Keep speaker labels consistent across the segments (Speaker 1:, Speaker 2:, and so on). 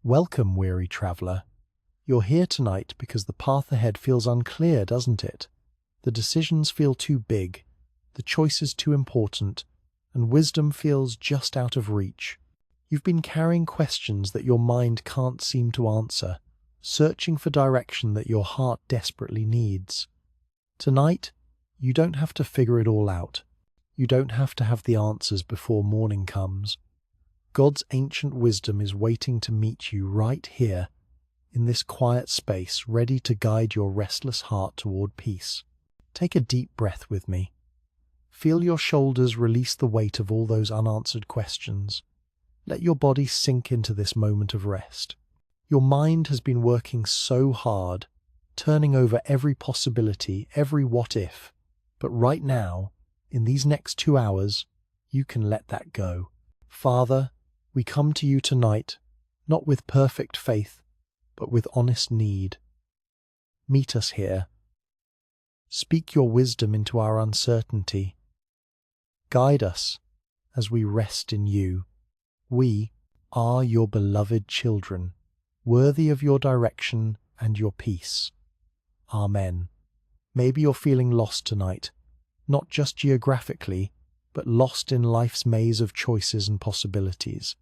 Speaker 1: Welcome, weary traveler. You're here tonight because the path ahead feels unclear, doesn't it? The decisions feel too big, the choices too important, and wisdom feels just out of reach. You've been carrying questions that your mind can't seem to answer, searching for direction that your heart desperately needs. Tonight, you don't have to figure it all out. You don't have to have the answers before morning comes. God's ancient wisdom is waiting to meet you right here, in this quiet space, ready to guide your restless heart toward peace. Take a deep breath with me. Feel your shoulders release the weight of all those unanswered questions. Let your body sink into this moment of rest. Your mind has been working so hard, turning over every possibility, every what if. But right now, in these next 2 hours, you can let that go. Father, we come to you tonight, not with perfect faith, but with honest need. Meet us here. Speak your wisdom into our uncertainty. Guide us as we rest in you. We are your beloved children, worthy of your direction and your peace. Amen. Maybe you're feeling lost tonight, not just geographically, but lost in life's maze of choices and possibilities.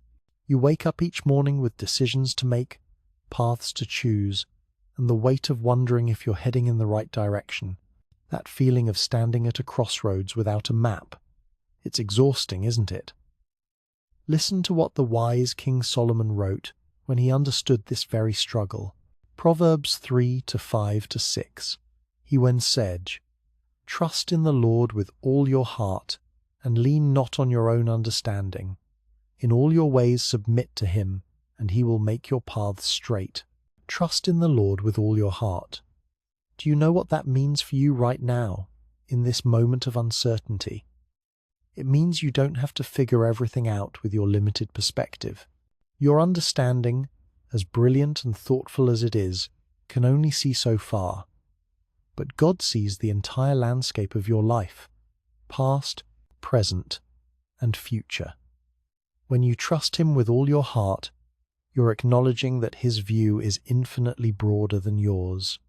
Speaker 1: You wake up each morning with decisions to make, paths to choose, and the weight of wondering if you're heading in the right direction. That feeling of standing at a crossroads without a map. It's exhausting, isn't it? Listen to what the wise King Solomon wrote when he understood this very struggle. Proverbs 3:5-6. He once said, "Trust in the Lord with all your heart, and lean not on your own understanding. In all your ways submit to him, and he will make your paths straight." Trust in the Lord with all your heart. Do you know what that means for you right now, in this moment of uncertainty? It means you don't have to figure everything out with your limited perspective. Your understanding, as brilliant and thoughtful as it is, can only see so far. But God sees the entire landscape of your life, past, present, and future. When you trust him with all your heart, you're acknowledging that his view is infinitely broader than yours.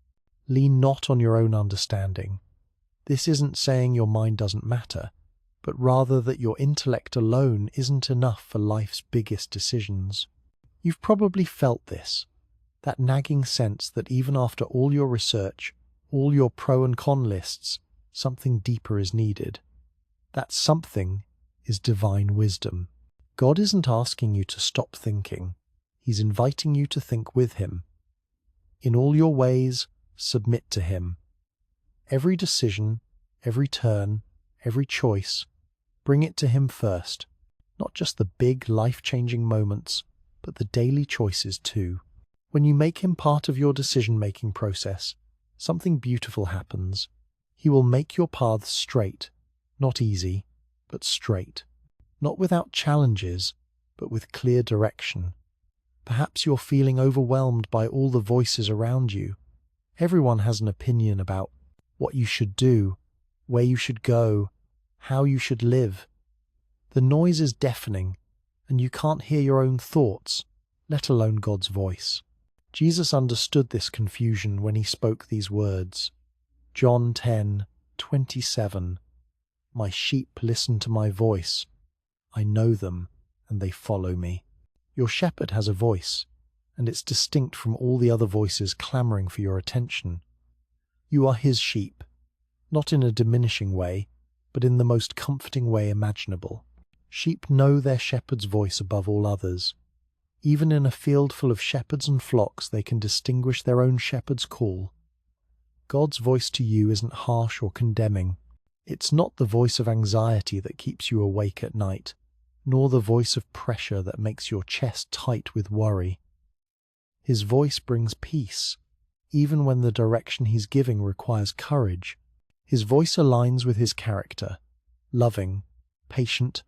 Speaker 1: Lean not on your own understanding. This isn't saying your mind doesn't matter, but rather that your intellect alone isn't enough for life's biggest decisions. You've probably felt this, that nagging sense that even after all your research, all your pro and con lists, something deeper is needed. That something is divine wisdom. God isn't asking you to stop thinking. He's inviting you to think with him. In all your ways, submit to him. Every decision, every turn, every choice, bring it to him first. Not just the big, life-changing moments, but the daily choices too. When you make him part of your decision-making process, something beautiful happens. He will make your paths straight, not easy, but straight. Not without challenges, but with clear direction. Perhaps you're feeling overwhelmed by all the voices around you. Everyone has an opinion about what you should do, where you should go, how you should live. The noise is deafening, and you can't hear your own thoughts, let alone God's voice. Jesus understood this confusion when he spoke these words. John 10:27. "My sheep listen to my voice. I know them, and they follow me." Your shepherd has a voice, and it's distinct from all the other voices clamoring for your attention. You are his sheep, not in a diminishing way, but in the most comforting way imaginable. Sheep know their shepherd's voice above all others. Even in a field full of shepherds and flocks, they can distinguish their own shepherd's call. God's voice to you isn't harsh or condemning. It's not the voice of anxiety that keeps you awake at night, nor the voice of pressure that makes your chest tight with worry. His voice brings peace, even when the direction he's giving requires courage. His voice aligns with his character, loving, patient,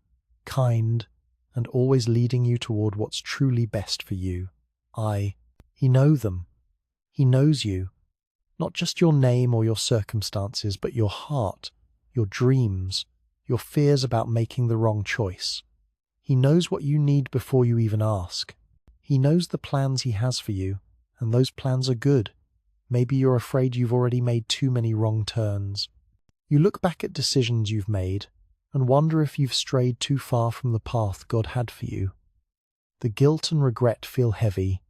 Speaker 1: kind, and always leading you toward what's truly best for you. He knows them. He knows you, not just your name or your circumstances, but your heart, your dreams, your fears about making the wrong choice. He knows what you need before you even ask. He knows the plans he has for you, and those plans are good. Maybe you're afraid you've already made too many wrong turns. You look back at decisions you've made and wonder if you've strayed too far from the path God had for you. The guilt and regret feel heavy,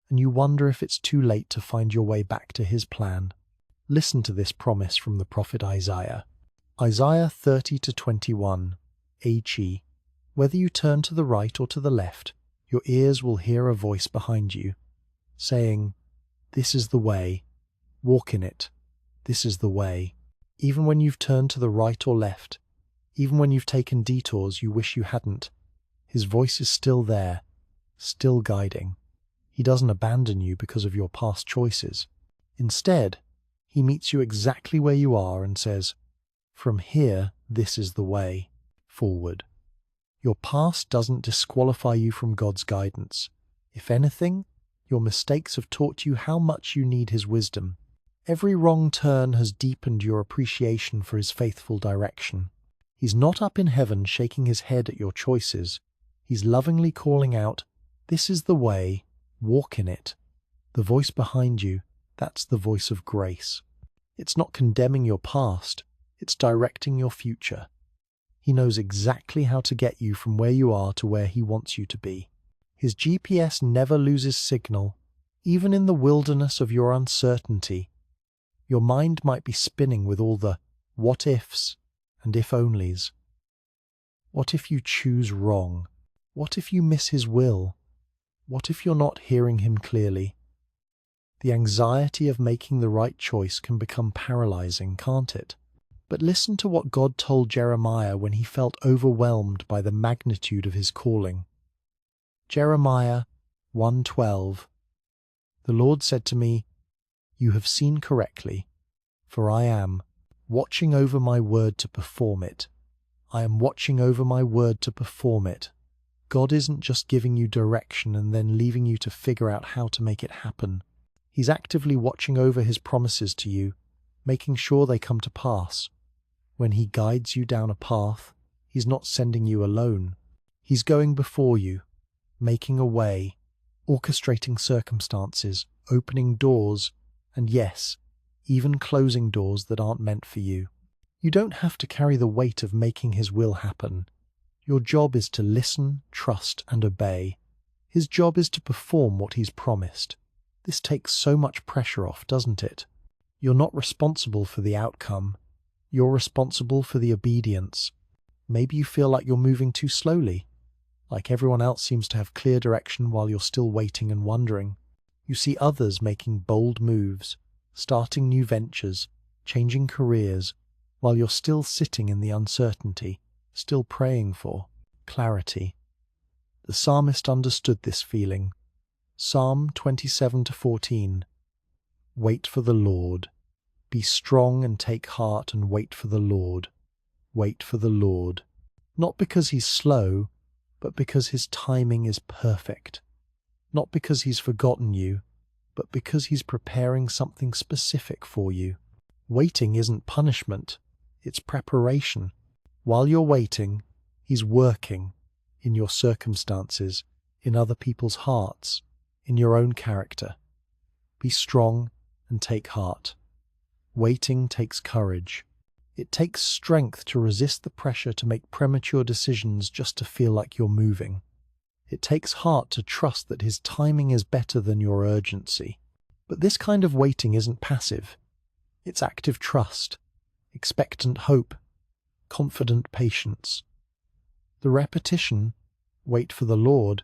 Speaker 1: and you wonder if it's too late to find your way back to His plan. Listen to this promise from the prophet Isaiah. Isaiah 30-21. H.E. Whether you turn to the right or to the left, your ears will hear a voice behind you, saying, "This is the way, walk in it. This is the way." Even when you've turned to the right or left, even when you've taken detours you wish you hadn't, His voice is still there, still guiding. He doesn't abandon you because of your past choices. Instead, He meets you exactly where you are and says, "From here, this is the way, forward." Your past doesn't disqualify you from God's guidance. If anything, your mistakes have taught you how much you need His wisdom. Every wrong turn has deepened your appreciation for His faithful direction. He's not up in heaven shaking His head at your choices. He's lovingly calling out, "This is the way, walk in it." The voice behind you, that's the voice of grace. It's not condemning your past, it's directing your future. He knows exactly how to get you from where you are to where He wants you to be. His GPS never loses signal, even in the wilderness of your uncertainty. Your mind might be spinning with all the what-ifs and if-onlys. What if you choose wrong? What if you miss His will? What if you're not hearing Him clearly? The anxiety of making the right choice can become paralyzing, can't it? But listen to what God told Jeremiah when he felt overwhelmed by the magnitude of his calling. Jeremiah 1:12. The Lord said to me, "You have seen correctly, for I am watching over my word to perform it. I am watching over my word to perform it." God isn't just giving you direction and then leaving you to figure out how to make it happen. He's actively watching over His promises to you, making sure they come to pass. When He guides you down a path, He's not sending you alone. He's going before you, making a way, orchestrating circumstances, opening doors, and yes, even closing doors that aren't meant for you. You don't have to carry the weight of making His will happen. Your job is to listen, trust, and obey. His job is to perform what He's promised. This takes so much pressure off, doesn't it? You're not responsible for the outcome. You're responsible for the obedience. Maybe you feel like you're moving too slowly, like everyone else seems to have clear direction while you're still waiting and wondering. You see others making bold moves, starting new ventures, changing careers, while you're still sitting in the uncertainty, still praying for clarity. The psalmist understood this feeling. Psalm 27-14. Wait for the Lord. Be strong and take heart and wait for the Lord. Wait for the Lord. Not because He's slow, but because His timing is perfect. Not because He's forgotten you, but because He's preparing something specific for you. Waiting isn't punishment, it's preparation. While you're waiting, He's working in your circumstances, in other people's hearts, in your own character. Be strong and take heart. Waiting takes courage. It takes strength to resist the pressure to make premature decisions just to feel like you're moving. It takes heart to trust that His timing is better than your urgency. But this kind of waiting isn't passive. It's active trust, expectant hope, confident patience. The repetition, wait for the Lord,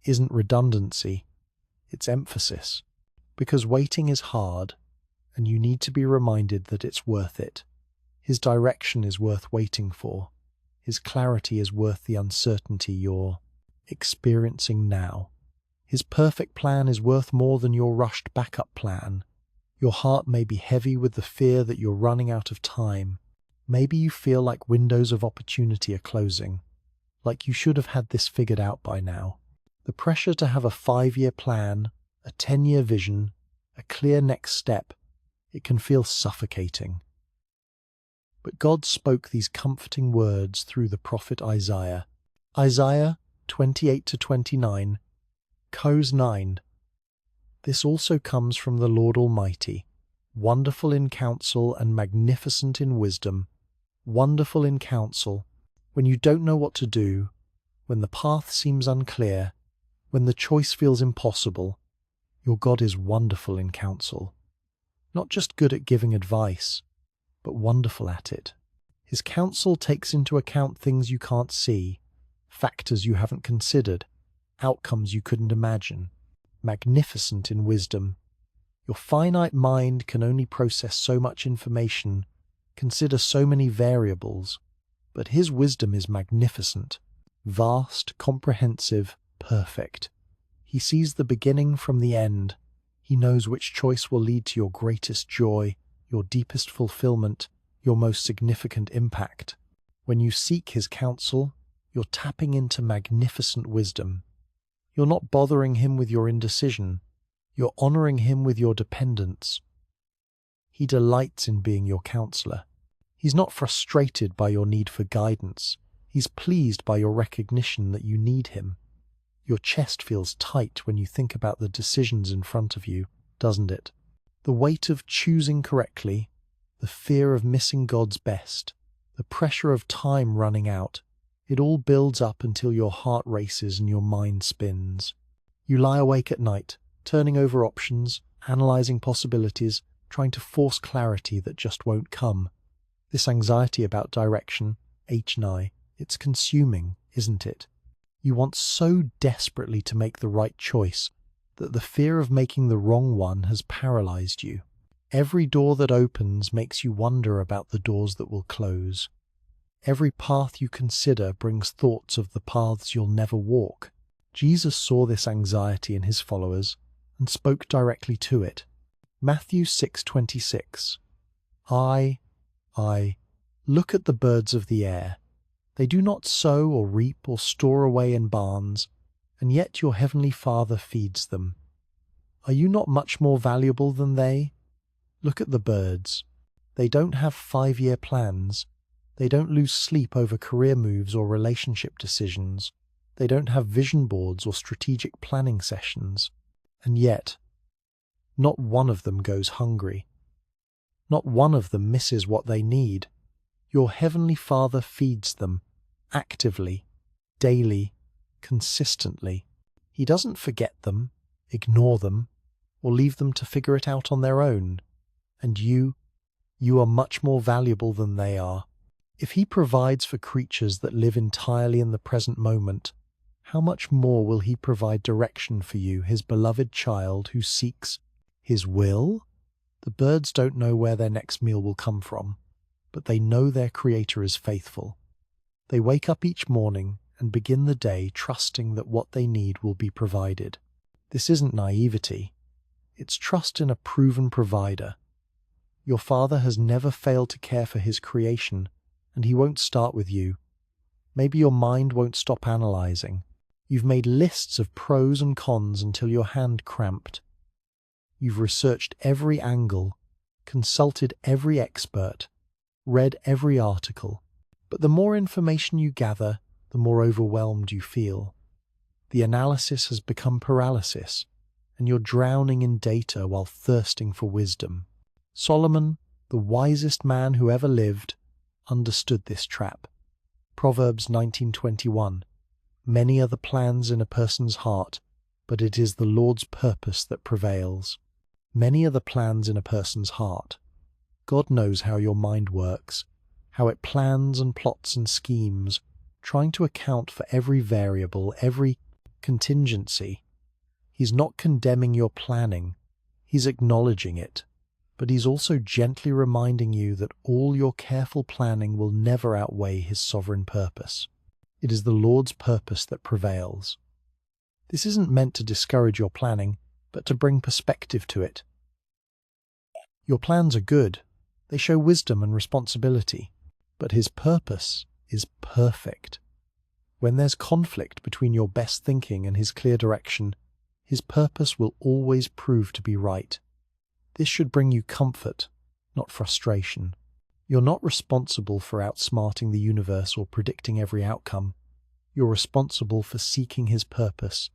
Speaker 1: isn't redundancy, it's emphasis. Because waiting is hard, and you need to be reminded that it's worth it. His direction is worth waiting for. His clarity is worth the uncertainty you're experiencing now. His perfect plan is worth more than your rushed backup plan. Your heart may be heavy with the fear that you're running out of time. Maybe you feel like windows of opportunity are closing, like you should have had this figured out by now. The pressure to have a 5-year plan, a 10-year vision, a clear next step, it can feel suffocating. But God spoke these comforting words through the prophet Isaiah. Isaiah 28-29. Cos 9. This also comes from the Lord Almighty, wonderful in counsel and magnificent in wisdom, wonderful in counsel, when you don't know what to do, when the path seems unclear, when the choice feels impossible. Your God is wonderful in counsel, not just good at giving advice, but wonderful at it. His counsel takes into account things you can't see, factors you haven't considered, outcomes you couldn't imagine. Magnificent in wisdom. Your finite mind can only process so much information, consider so many variables, but his wisdom is magnificent, vast, comprehensive, perfect. He sees the beginning from the end. He knows which choice will lead to your greatest joy, your deepest fulfillment, your most significant impact. When you seek his counsel, you're tapping into magnificent wisdom. You're not bothering him with your indecision. You're honoring him with your dependence. He delights in being your counselor. He's not frustrated by your need for guidance. He's pleased by your recognition that you need him. Your chest feels tight when you think about the decisions in front of you, doesn't it? The weight of choosing correctly, the fear of missing God's best, the pressure of time running out, it all builds up until your heart races and your mind spins. You lie awake at night, turning over options, analyzing possibilities, trying to force clarity that just won't come. This anxiety about direction, H&I, it's consuming, isn't it? You want so desperately to make the right choice that the fear of making the wrong one has paralyzed you. Every door that opens makes you wonder about the doors that will close. Every path you consider brings thoughts of the paths you'll never walk. Jesus saw this anxiety in his followers and spoke directly to it. Matthew 6:26. I, look at the birds of the air. They do not sow or reap or store away in barns, and yet your heavenly Father feeds them. Are you not much more valuable than they? Look at the birds. They don't have 5-year plans. They don't lose sleep over career moves or relationship decisions. They don't have vision boards or strategic planning sessions. And yet, not one of them goes hungry. Not one of them misses what they need. Your heavenly Father feeds them, actively, daily, consistently. He doesn't forget them, ignore them, or leave them to figure it out on their own. And you are much more valuable than they are. If he provides for creatures that live entirely in the present moment, how much more will he provide direction for you, his beloved child who seeks his will? The birds don't know where their next meal will come from, but they know their Creator is faithful. They wake up each morning and begin the day trusting that what they need will be provided. This isn't naivety. It's trust in a proven provider. Your Father has never failed to care for his creation, and he won't start with you. Maybe your mind won't stop analyzing. You've made lists of pros and cons until your hand cramped. You've researched every angle, consulted every expert, read every article. But the more information you gather, the more overwhelmed you feel. The analysis has become paralysis, and you're drowning in data while thirsting for wisdom. Solomon, the wisest man who ever lived, understood this trap. Proverbs 19:21. Many are the plans in a person's heart, but it is the Lord's purpose that prevails. Many are the plans in a person's heart. God knows how your mind works, how it plans and plots and schemes, trying to account for every variable, every contingency. He's not condemning your planning, he's acknowledging it. But he's also gently reminding you that all your careful planning will never outweigh his sovereign purpose. It is the Lord's purpose that prevails. This isn't meant to discourage your planning, but to bring perspective to it. Your plans are good. They show wisdom and responsibility. But his purpose is perfect. When there's conflict between your best thinking and his clear direction, his purpose will always prove to be right. This should bring you comfort, not frustration. You're not responsible for outsmarting the universe or predicting every outcome. You're responsible for seeking his purpose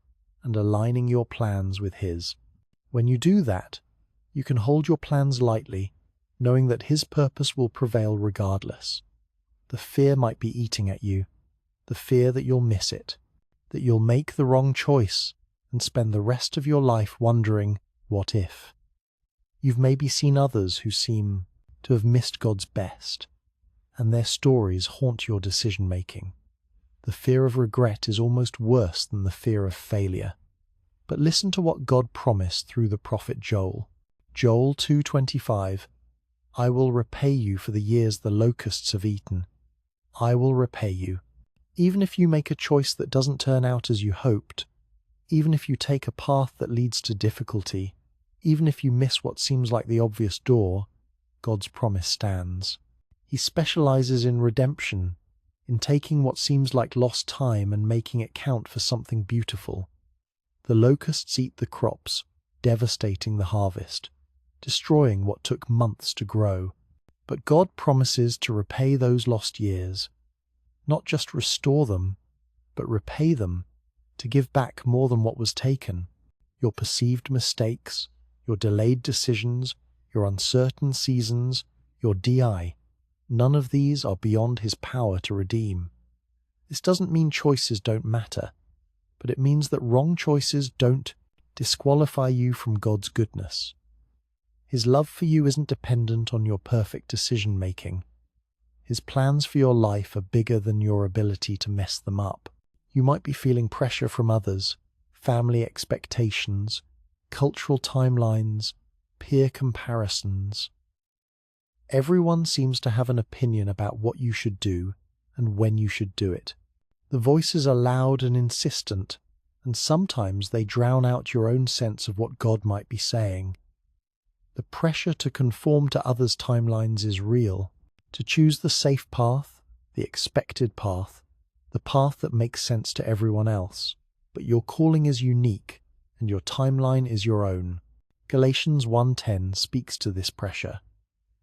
Speaker 1: and aligning your plans with His. When you do that, you can hold your plans lightly, knowing that His purpose will prevail regardless. The fear might be eating at you, the fear that you'll miss it, that you'll make the wrong choice and spend the rest of your life wondering, what if? You've maybe seen others who seem to have missed God's best, and their stories haunt your decision-making. The fear of regret is almost worse than the fear of failure. But listen to what God promised through the prophet Joel. Joel 2:25, I will repay you for the years the locusts have eaten. I will repay you. Even if you make a choice that doesn't turn out as you hoped, even if you take a path that leads to difficulty, even if you miss what seems like the obvious door, God's promise stands. He specializes in redemption, in taking what seems like lost time and making it count for something beautiful. The locusts eat the crops, devastating the harvest, destroying what took months to grow. But God promises to repay those lost years, not just restore them, but repay them, to give back more than what was taken. Your perceived mistakes, your delayed decisions, your uncertain seasons, your DI, none of these are beyond His power to redeem. This doesn't mean choices don't matter, but it means that wrong choices don't disqualify you from God's goodness. His love for you isn't dependent on your perfect decision-making. His plans for your life are bigger than your ability to mess them up. You might be feeling pressure from others, family expectations, cultural timelines, peer comparisons. Everyone seems to have an opinion about what you should do and when you should do it. The voices are loud and insistent, and sometimes they drown out your own sense of what God might be saying. The pressure to conform to others' timelines is real, to choose the safe path, the expected path, the path that makes sense to everyone else. But your calling is unique, and your timeline is your own. Galatians 1:10 speaks to this pressure.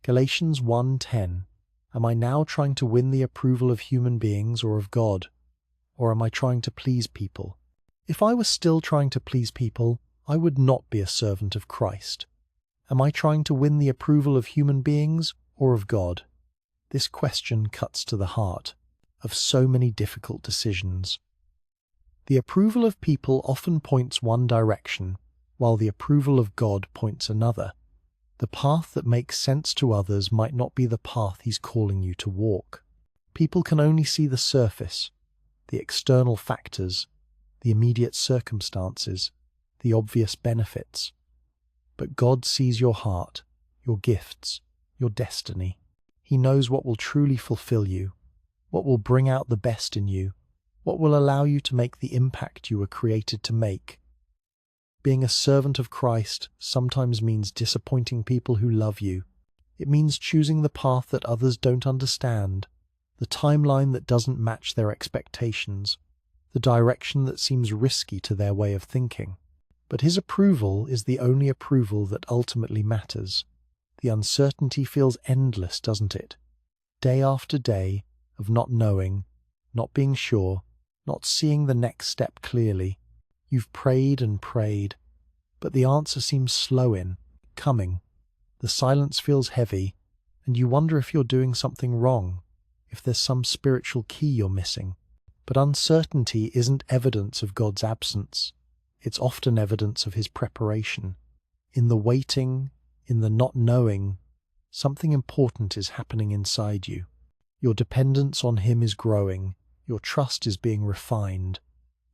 Speaker 1: Galatians 1:10, am I now trying to win the approval of human beings or of God? Or am I trying to please people? If I was still trying to please people, I would not be a servant of Christ. Am I trying to win the approval of human beings or of God? This question cuts to the heart of so many difficult decisions. The approval of people often points one direction, while the approval of God points another. The path that makes sense to others might not be the path He's calling you to walk. People can only see the surface, the external factors, the immediate circumstances, the obvious benefits. But God sees your heart, your gifts, your destiny. He knows what will truly fulfill you, what will bring out the best in you, what will allow you to make the impact you were created to make. Being a servant of Christ sometimes means disappointing people who love you. It means choosing the path that others don't understand, the timeline that doesn't match their expectations, the direction that seems risky to their way of thinking. But His approval is the only approval that ultimately matters. The uncertainty feels endless, doesn't it? Day after day of not knowing, not being sure, not seeing the next step clearly. You've prayed and prayed, but the answer seems slow in coming. The silence feels heavy, and you wonder if you're doing something wrong, if there's some spiritual key you're missing. But uncertainty isn't evidence of God's absence. It's often evidence of His preparation. In the waiting, in the not knowing, something important is happening inside you. Your dependence on Him is growing. Your trust is being refined.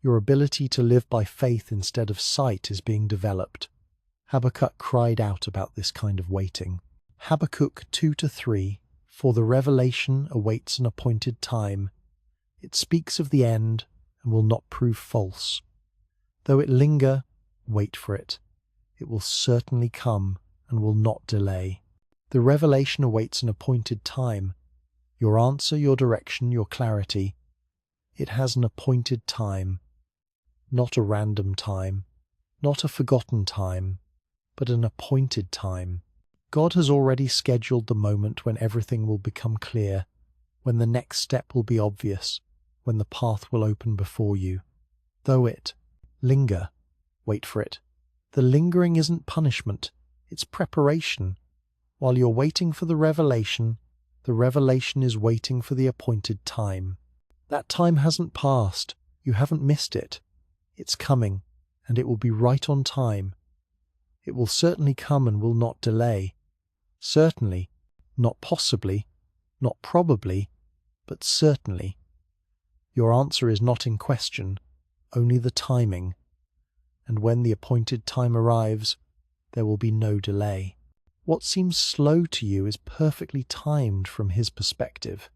Speaker 1: Your ability to live by faith instead of sight is being developed. Habakkuk cried out about this kind of waiting. Habakkuk 2-3, for the revelation awaits an appointed time. It speaks of the end and will not prove false. Though it linger, wait for it. It will certainly come and will not delay. The revelation awaits an appointed time. Your answer, your direction, your clarity. It has an appointed time. Not a random time, not a forgotten time, but an appointed time. God has already scheduled the moment when everything will become clear, when the next step will be obvious, when the path will open before you. Though it linger, Wait for it. The lingering isn't punishment, it's preparation. While you're waiting for the revelation is waiting for the appointed time. That time hasn't passed. You haven't missed it. It's coming, and it will be right on time. It will certainly come and will not delay. Certainly, not possibly, not probably, but certainly. Your answer is not in question, only the timing. And when the appointed time arrives, there will be no delay. What seems slow to you is perfectly timed from His perspective.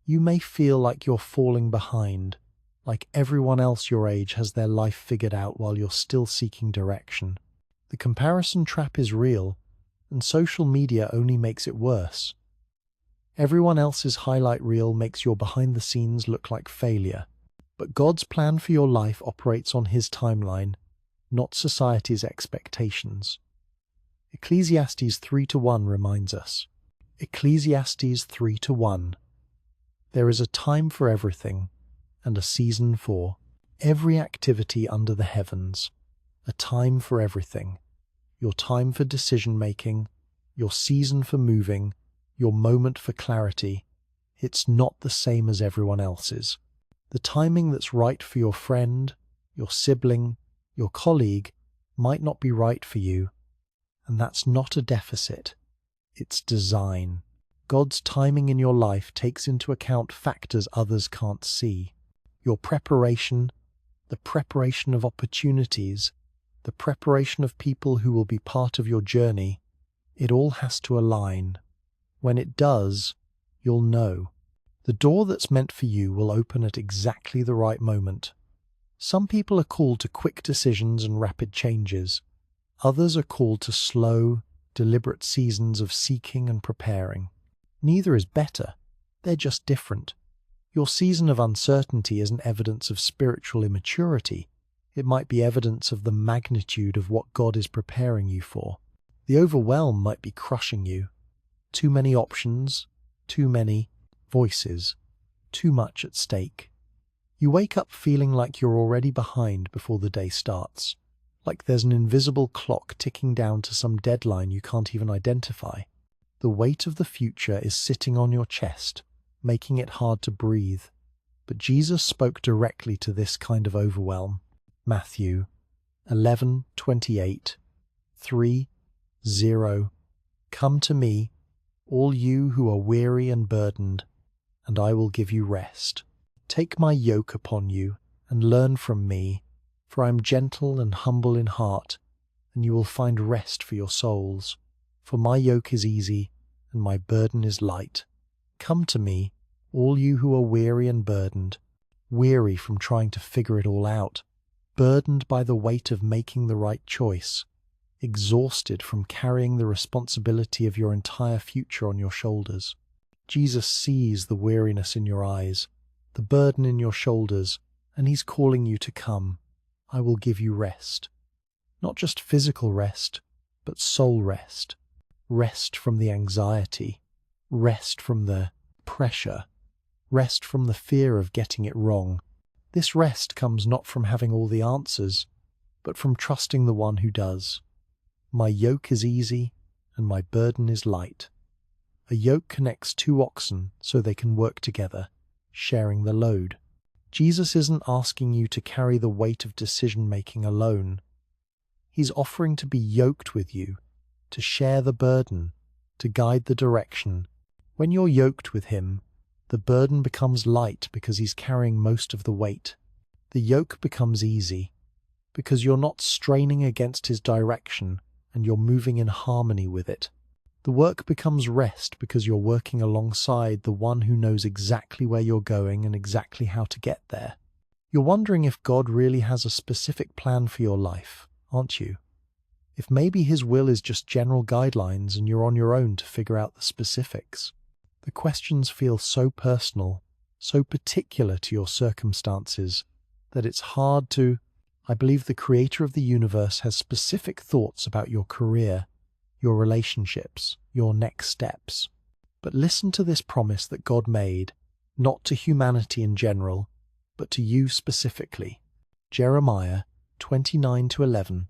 Speaker 1: You may feel like you're falling behind, like everyone else your age has their life figured out while you're still seeking direction. The comparison trap is real, and social media only makes it worse. Everyone else's highlight reel makes your behind the scenes look like failure. But God's plan for your life operates on His timeline, not society's expectations. Ecclesiastes 3:1 reminds us. Ecclesiastes 3:1. There is a time for everything, and a season for every activity under the heavens. A time for everything. Your time for decision-making, your season for moving, your moment for clarity. It's not the same as everyone else's. The timing that's right for your friend, your sibling, your colleague might not be right for you, and that's not a deficit. It's design. God's timing in your life takes into account factors others can't see. Your preparation, the preparation of opportunities, the preparation of people who will be part of your journey, it all has to align. When it does, you'll know. The door that's meant for you will open at exactly the right moment. Some people are called to quick decisions and rapid changes. Others are called to slow, deliberate seasons of seeking and preparing. Neither is better. They're just different. Your season of uncertainty isn't evidence of spiritual immaturity. It might be evidence of the magnitude of what God is preparing you for. The overwhelm might be crushing you. Too many options, too many voices, too much at stake. You wake up feeling like you're already behind before the day starts, like there's an invisible clock ticking down to some deadline you can't even identify. The weight of the future is sitting on your chest, making it hard to breathe. But Jesus spoke directly to this kind of overwhelm. Matthew 11:28, 3:0. Come to me, all you who are weary and burdened, and I will give you rest. Take my yoke upon you and learn from me, for I am gentle and humble in heart, and you will find rest for your souls. For my yoke is easy and my burden is light. Come to me, all you who are weary and burdened, weary from trying to figure it all out, burdened by the weight of making the right choice, exhausted from carrying the responsibility of your entire future on your shoulders. Jesus sees the weariness in your eyes, the burden in your shoulders, and He's calling you to come. I will give you rest. Not just physical rest, but soul rest. Rest from the anxiety, rest from the pressure, rest from the fear of getting it wrong. This rest comes not from having all the answers, but from trusting the one who does. My yoke is easy, and my burden is light. A yoke connects two oxen so they can work together, sharing the load. Jesus isn't asking you to carry the weight of decision-making alone. He's offering to be yoked with you, to share the burden, to guide the direction. When you're yoked with Him, the burden becomes light because He's carrying most of the weight. The yoke becomes easy because you're not straining against His direction and you're moving in harmony with it. The work becomes rest because you're working alongside the one who knows exactly where you're going and exactly how to get there. You're wondering if God really has a specific plan for your life, aren't you? If maybe His will is just general guidelines and you're on your own to figure out the specifics. The questions feel so personal, so particular to your circumstances, that it's hard to. I believe the Creator of the universe has specific thoughts about your career, your relationships, your next steps. But listen to this promise that God made, not to humanity in general, but to you specifically. Jeremiah 8:29-11.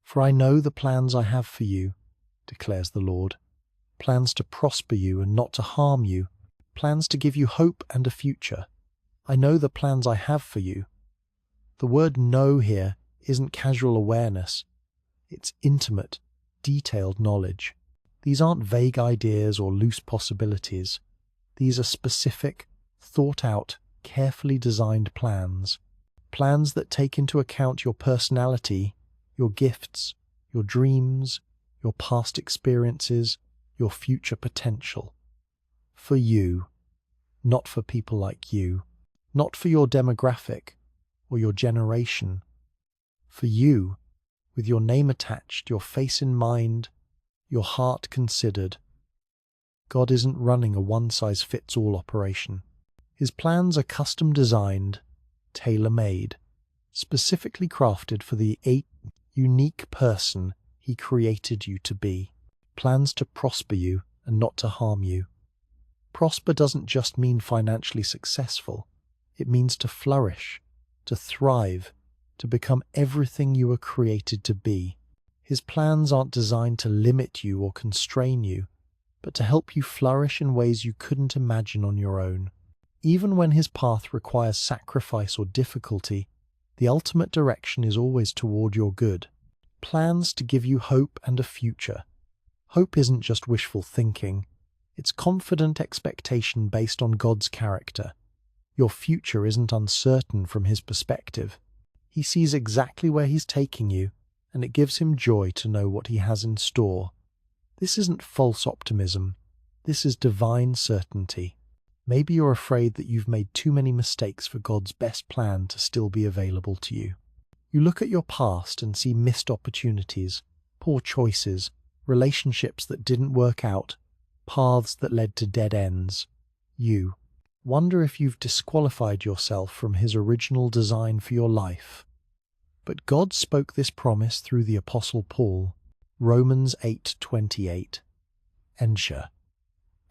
Speaker 1: For I know the plans I have for you, declares the Lord, plans to prosper you and not to harm you, plans to give you hope and a future. I know the plans I have for you. The word know here isn't casual awareness. It's intimate, detailed knowledge. These aren't vague ideas or loose possibilities. These are specific, thought-out, carefully designed plans. Plans that take into account your personality, your gifts, your dreams, your past experiences, your future potential. For you, not for people like you, not for your demographic or your generation. For you, with your name attached, your face in mind, your heart considered. God isn't running a one-size-fits-all operation. His plans are custom designed, tailor-made, specifically crafted for the unique person He created you to be. Plans to prosper you and not to harm you. Prosper doesn't just mean financially successful. It means to flourish, to thrive, to become everything you were created to be. His plans aren't designed to limit you or constrain you, but to help you flourish in ways you couldn't imagine on your own. Even when His path requires sacrifice or difficulty, the ultimate direction is always toward your good. Plans to give you hope and a future. Hope isn't just wishful thinking. It's confident expectation based on God's character. Your future isn't uncertain from His perspective. He sees exactly where He's taking you, and it gives Him joy to know what He has in store. This isn't false optimism. This is divine certainty. Maybe you're afraid that you've made too many mistakes for God's best plan to still be available to you. You look at your past and see missed opportunities, poor choices, relationships that didn't work out, paths that led to dead ends. You wonder if you've disqualified yourself from His original design for your life. But God spoke this promise through the Apostle Paul, Romans 8:28. Ensure.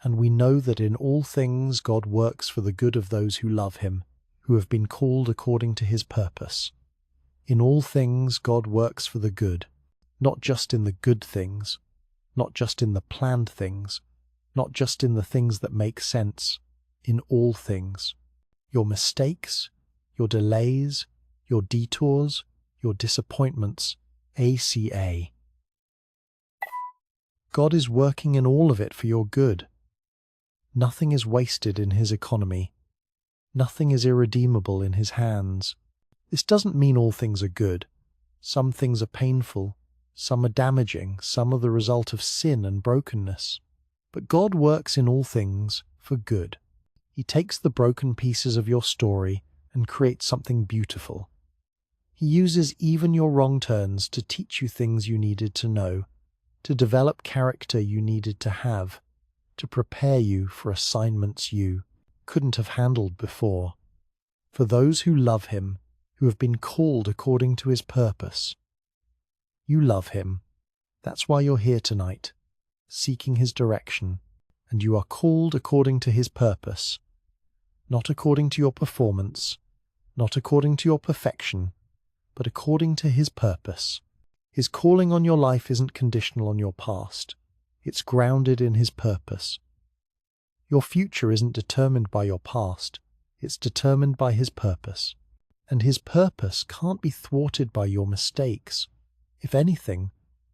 Speaker 1: And we know that in all things God works for the good of those who love Him, who have been called according to His purpose. In all things God works for the good, not just in the good things, not just in the planned things, not just in the things that make sense, in all things. Your mistakes, your delays, your detours, your disappointments, ACA. God is working in all of it for your good. Nothing is wasted in His economy. Nothing is irredeemable in His hands. This doesn't mean all things are good. Some things are painful, some are damaging, some are the result of sin and brokenness. But God works in all things for good. He takes the broken pieces of your story and creates something beautiful. He uses even your wrong turns to teach you things you needed to know, to develop character you needed to have, to prepare you for assignments you couldn't have handled before. For those who love Him, who have been called according to His purpose. You love Him. That's why you're here tonight, seeking His direction, and you are called according to His purpose, not according to your performance, not according to your perfection, but according to His purpose. His calling on your life isn't conditional on your past. It's grounded in His purpose. Your future isn't determined by your past. It's determined by His purpose. And His purpose can't be thwarted by your mistakes. If anything,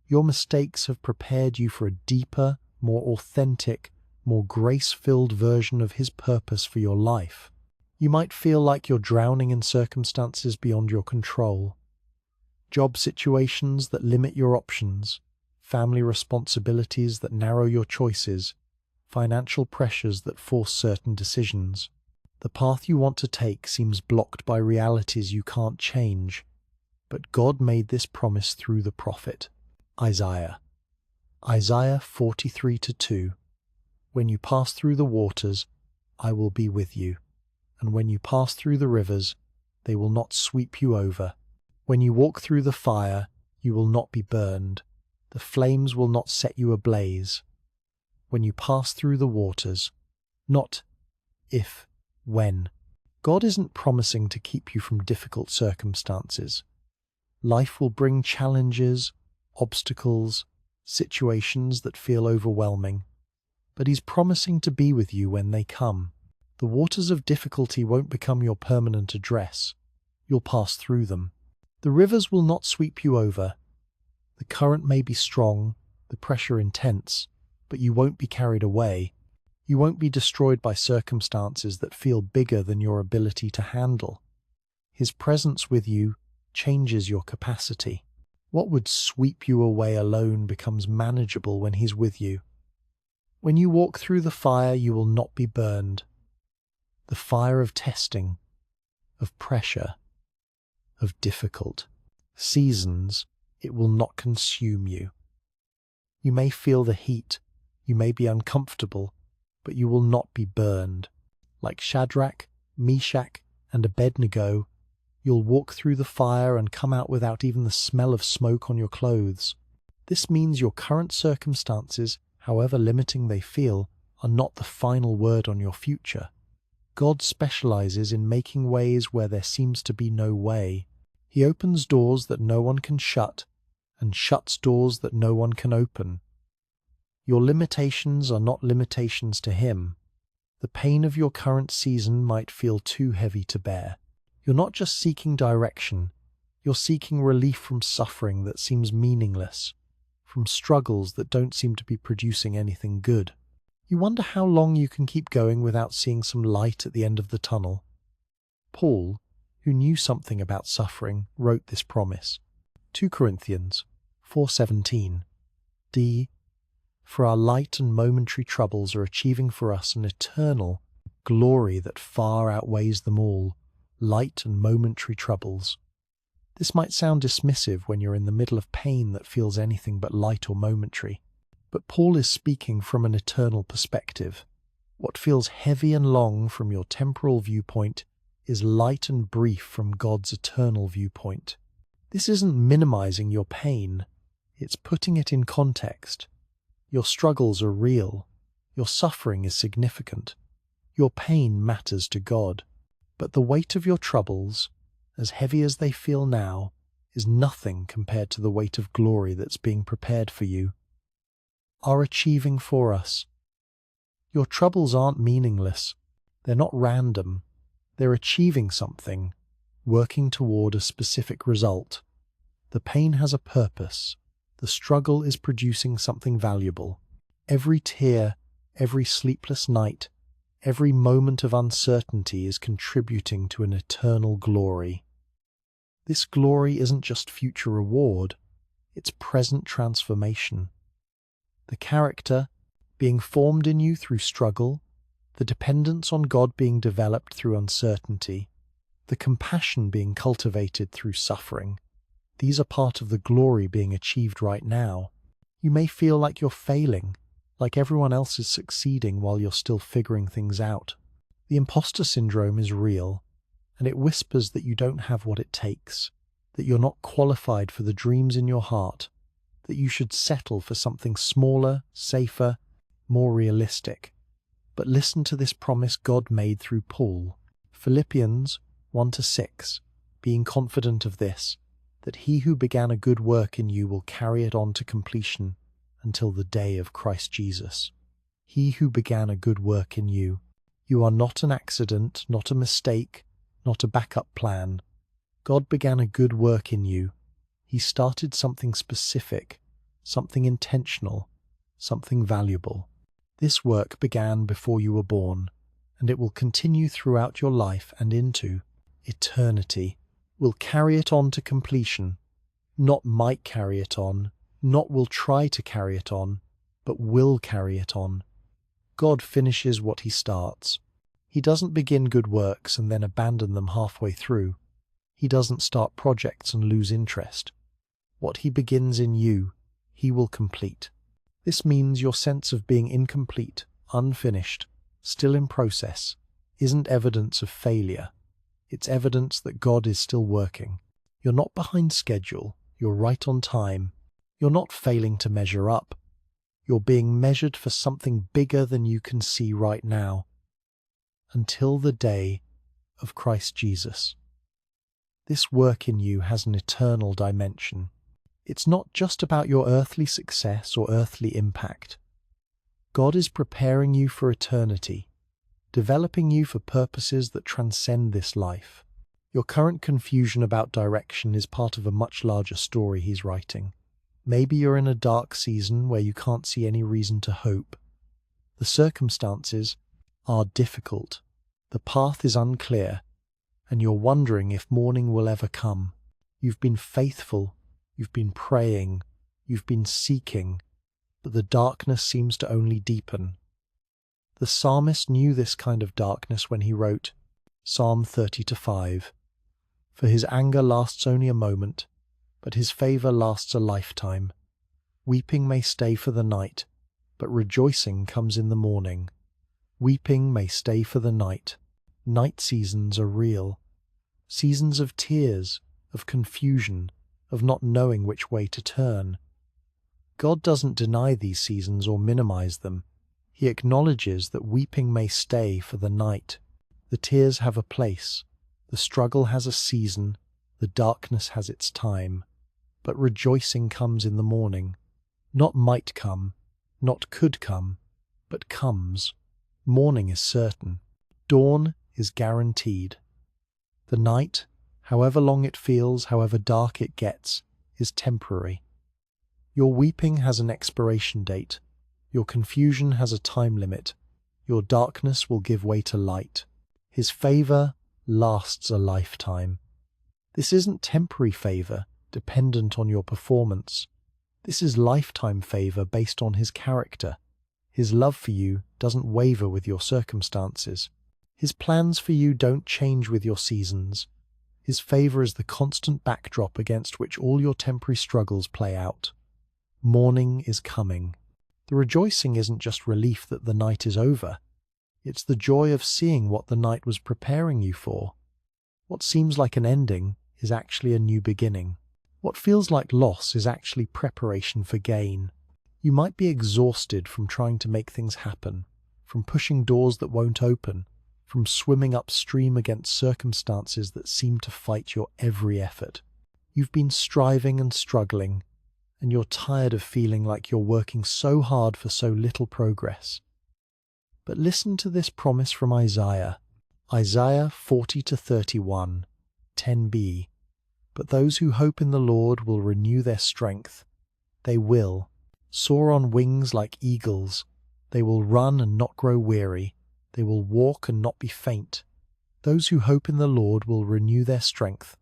Speaker 1: your mistakes have prepared you for a deeper, more authentic, more grace-filled version of His purpose for your life. You might feel like you're drowning in circumstances beyond your control. Job situations that limit your options, family responsibilities that narrow your choices, financial pressures that force certain decisions. The path you want to take seems blocked by realities you can't change, but God made this promise through the prophet, Isaiah. Isaiah 43:2. When you pass through the waters, I will be with you, and when you pass through the rivers, they will not sweep you over. When you walk through the fire, you will not be burned. The flames will not set you ablaze. When you pass through the waters, not if, when. God isn't promising to keep you from difficult circumstances. Life will bring challenges, obstacles, situations that feel overwhelming, but He's promising to be with you when they come. The waters of difficulty won't become your permanent address. You'll pass through them. The rivers will not sweep you over. The current may be strong, the pressure intense, but you won't be carried away. You won't be destroyed by circumstances that feel bigger than your ability to handle. His presence with you changes your capacity. What would sweep you away alone becomes manageable when He's with you. When you walk through the fire, you will not be burned. The fire of testing, of pressure, of difficult seasons, it will not consume you. You may feel the heat, you may be uncomfortable, but you will not be burned. Like Shadrach, Meshach, and Abednego, you'll walk through the fire and come out without even the smell of smoke on your clothes. This means your current circumstances, however limiting they feel, are not the final word on your future. God specializes in making ways where there seems to be no way. He opens doors that no one can shut, and shuts doors that no one can open. Your limitations are not limitations to Him. The pain of your current season might feel too heavy to bear. You're not just seeking direction, you're seeking relief from suffering that seems meaningless, from struggles that don't seem to be producing anything good. You wonder how long you can keep going without seeing some light at the end of the tunnel. Paul, who knew something about suffering, wrote this promise. 2 Corinthians 4:17. D. For our light and momentary troubles are achieving for us an eternal glory that far outweighs them all. Light and momentary troubles. This might sound dismissive when you're in the middle of pain that feels anything but light or momentary. But Paul is speaking from an eternal perspective. What feels heavy and long from your temporal viewpoint is light and brief from God's eternal viewpoint. This isn't minimizing your pain, it's putting it in context. Your struggles are real, your suffering is significant, your pain matters to God. But the weight of your troubles, as heavy as they feel now, is nothing compared to the weight of glory that's being prepared for you, are achieving for us. Your troubles aren't meaningless. They're not random. They're achieving something, working toward a specific result. The pain has a purpose. The struggle is producing something valuable. Every tear, every sleepless night, every moment of uncertainty is contributing to an eternal glory. This glory isn't just future reward, it's present transformation. The character being formed in you through struggle, the dependence on God being developed through uncertainty, the compassion being cultivated through suffering. These are part of the glory being achieved right now. You may feel like you're failing, like everyone else is succeeding while you're still figuring things out. The imposter syndrome is real, and it whispers that you don't have what it takes, that you're not qualified for the dreams in your heart, that you should settle for something smaller, safer, more realistic. But listen to this promise God made through Paul. Philippians 1-6, being confident of this, that He who began a good work in you will carry it on to completion until the day of Christ Jesus. He who began a good work in you. You are not an accident, not a mistake, not a backup plan. God began a good work in you. He started something specific, something intentional, something valuable. This work began before you were born, and it will continue throughout your life and into eternity. Will carry it on to completion. Not might carry it on, not will try to carry it on, but will carry it on. God finishes what He starts. He doesn't begin good works and then abandon them halfway through. He doesn't start projects and lose interest. What He begins in you, He will complete. This means your sense of being incomplete, unfinished, still in process, isn't evidence of failure. It's evidence that God is still working. You're not behind schedule, you're right on time. You're not failing to measure up. You're being measured for something bigger than you can see right now. Until the day of Christ Jesus. This work in you has an eternal dimension. It's not just about your earthly success or earthly impact. God is preparing you for eternity, developing you for purposes that transcend this life. Your current confusion about direction is part of a much larger story He's writing. Maybe you're in a dark season where you can't see any reason to hope. The circumstances are difficult. The path is unclear, and you're wondering if morning will ever come. You've been faithful, you've been praying, you've been seeking, but the darkness seems to only deepen. The psalmist knew this kind of darkness when he wrote Psalm 30-5. For his anger lasts only a moment, but his favor lasts a lifetime. Weeping may stay for the night, but rejoicing comes in the morning. Weeping may stay for the night. Night seasons are real. Seasons of tears, of confusion, of not knowing which way to turn. God doesn't deny these seasons or minimize them. He acknowledges that weeping may stay for the night. The tears have a place. The struggle has a season. The darkness has its time. But rejoicing comes in the morning. Not might come, not could come, but comes. Morning is certain. Dawn is guaranteed. The night, however long it feels, however dark it gets, is temporary. Your weeping has an expiration date. Your confusion has a time limit. Your darkness will give way to light. His favor lasts a lifetime. This isn't temporary favor, dependent on your performance. This is lifetime favor based on His character. His love for you doesn't waver with your circumstances. His plans for you don't change with your seasons. His favor is the constant backdrop against which all your temporary struggles play out. Morning is coming. The rejoicing isn't just relief that the night is over. It's the joy of seeing what the night was preparing you for. What seems like an ending is actually a new beginning. What feels like loss is actually preparation for gain. You might be exhausted from trying to make things happen, from pushing doors that won't open, from swimming upstream against circumstances that seem to fight your every effort. You've been striving and struggling, and you're tired of feeling like you're working so hard for so little progress. But listen to this promise from Isaiah 40-31, 10b. But those who hope in the Lord will renew their strength. They will soar on wings like eagles. They will run and not grow weary. They will walk and not be faint. Those who hope in the Lord will renew their strength.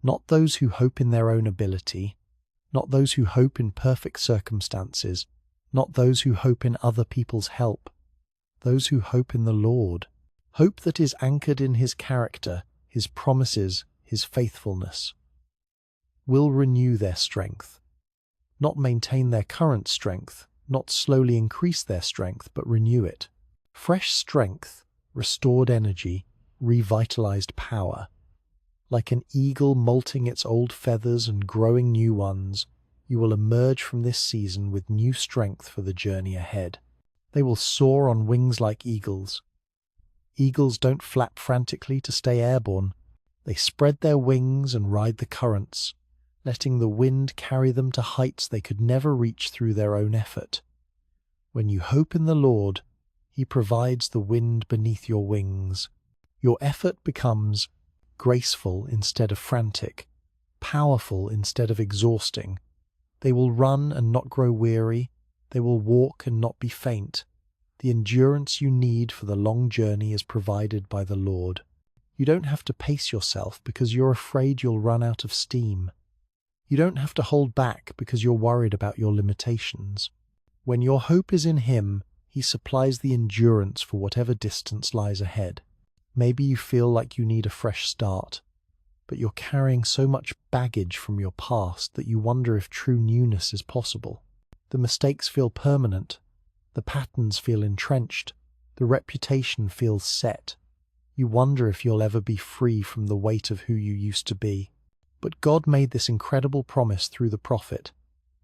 Speaker 1: Not those who hope in their own ability, not those who hope in perfect circumstances, not those who hope in other people's help. Those who hope in the Lord. Hope that is anchored in His character, His promises, His faithfulness. Will renew their strength. Not maintain their current strength, not slowly increase their strength, but renew it. Fresh strength, restored energy, revitalized power. Like an eagle molting its old feathers and growing new ones, you will emerge from this season with new strength for the journey ahead. They will soar on wings like eagles. Eagles don't flap frantically to stay airborne. They spread their wings and ride the currents, letting the wind carry them to heights they could never reach through their own effort. When you hope in the Lord, He provides the wind beneath your wings. Your effort becomes graceful instead of frantic, powerful instead of exhausting. They will run and not grow weary. They will walk and not be faint. The endurance you need for the long journey is provided by the Lord. You don't have to pace yourself because you're afraid you'll run out of steam. You don't have to hold back because you're worried about your limitations. When your hope is in Him, He supplies the endurance for whatever distance lies ahead. Maybe you feel like you need a fresh start, but you're carrying so much baggage from your past that you wonder if true newness is possible. The mistakes feel permanent. The patterns feel entrenched. The reputation feels set. You wonder if you'll ever be free from the weight of who you used to be. But God made this incredible promise through the prophet,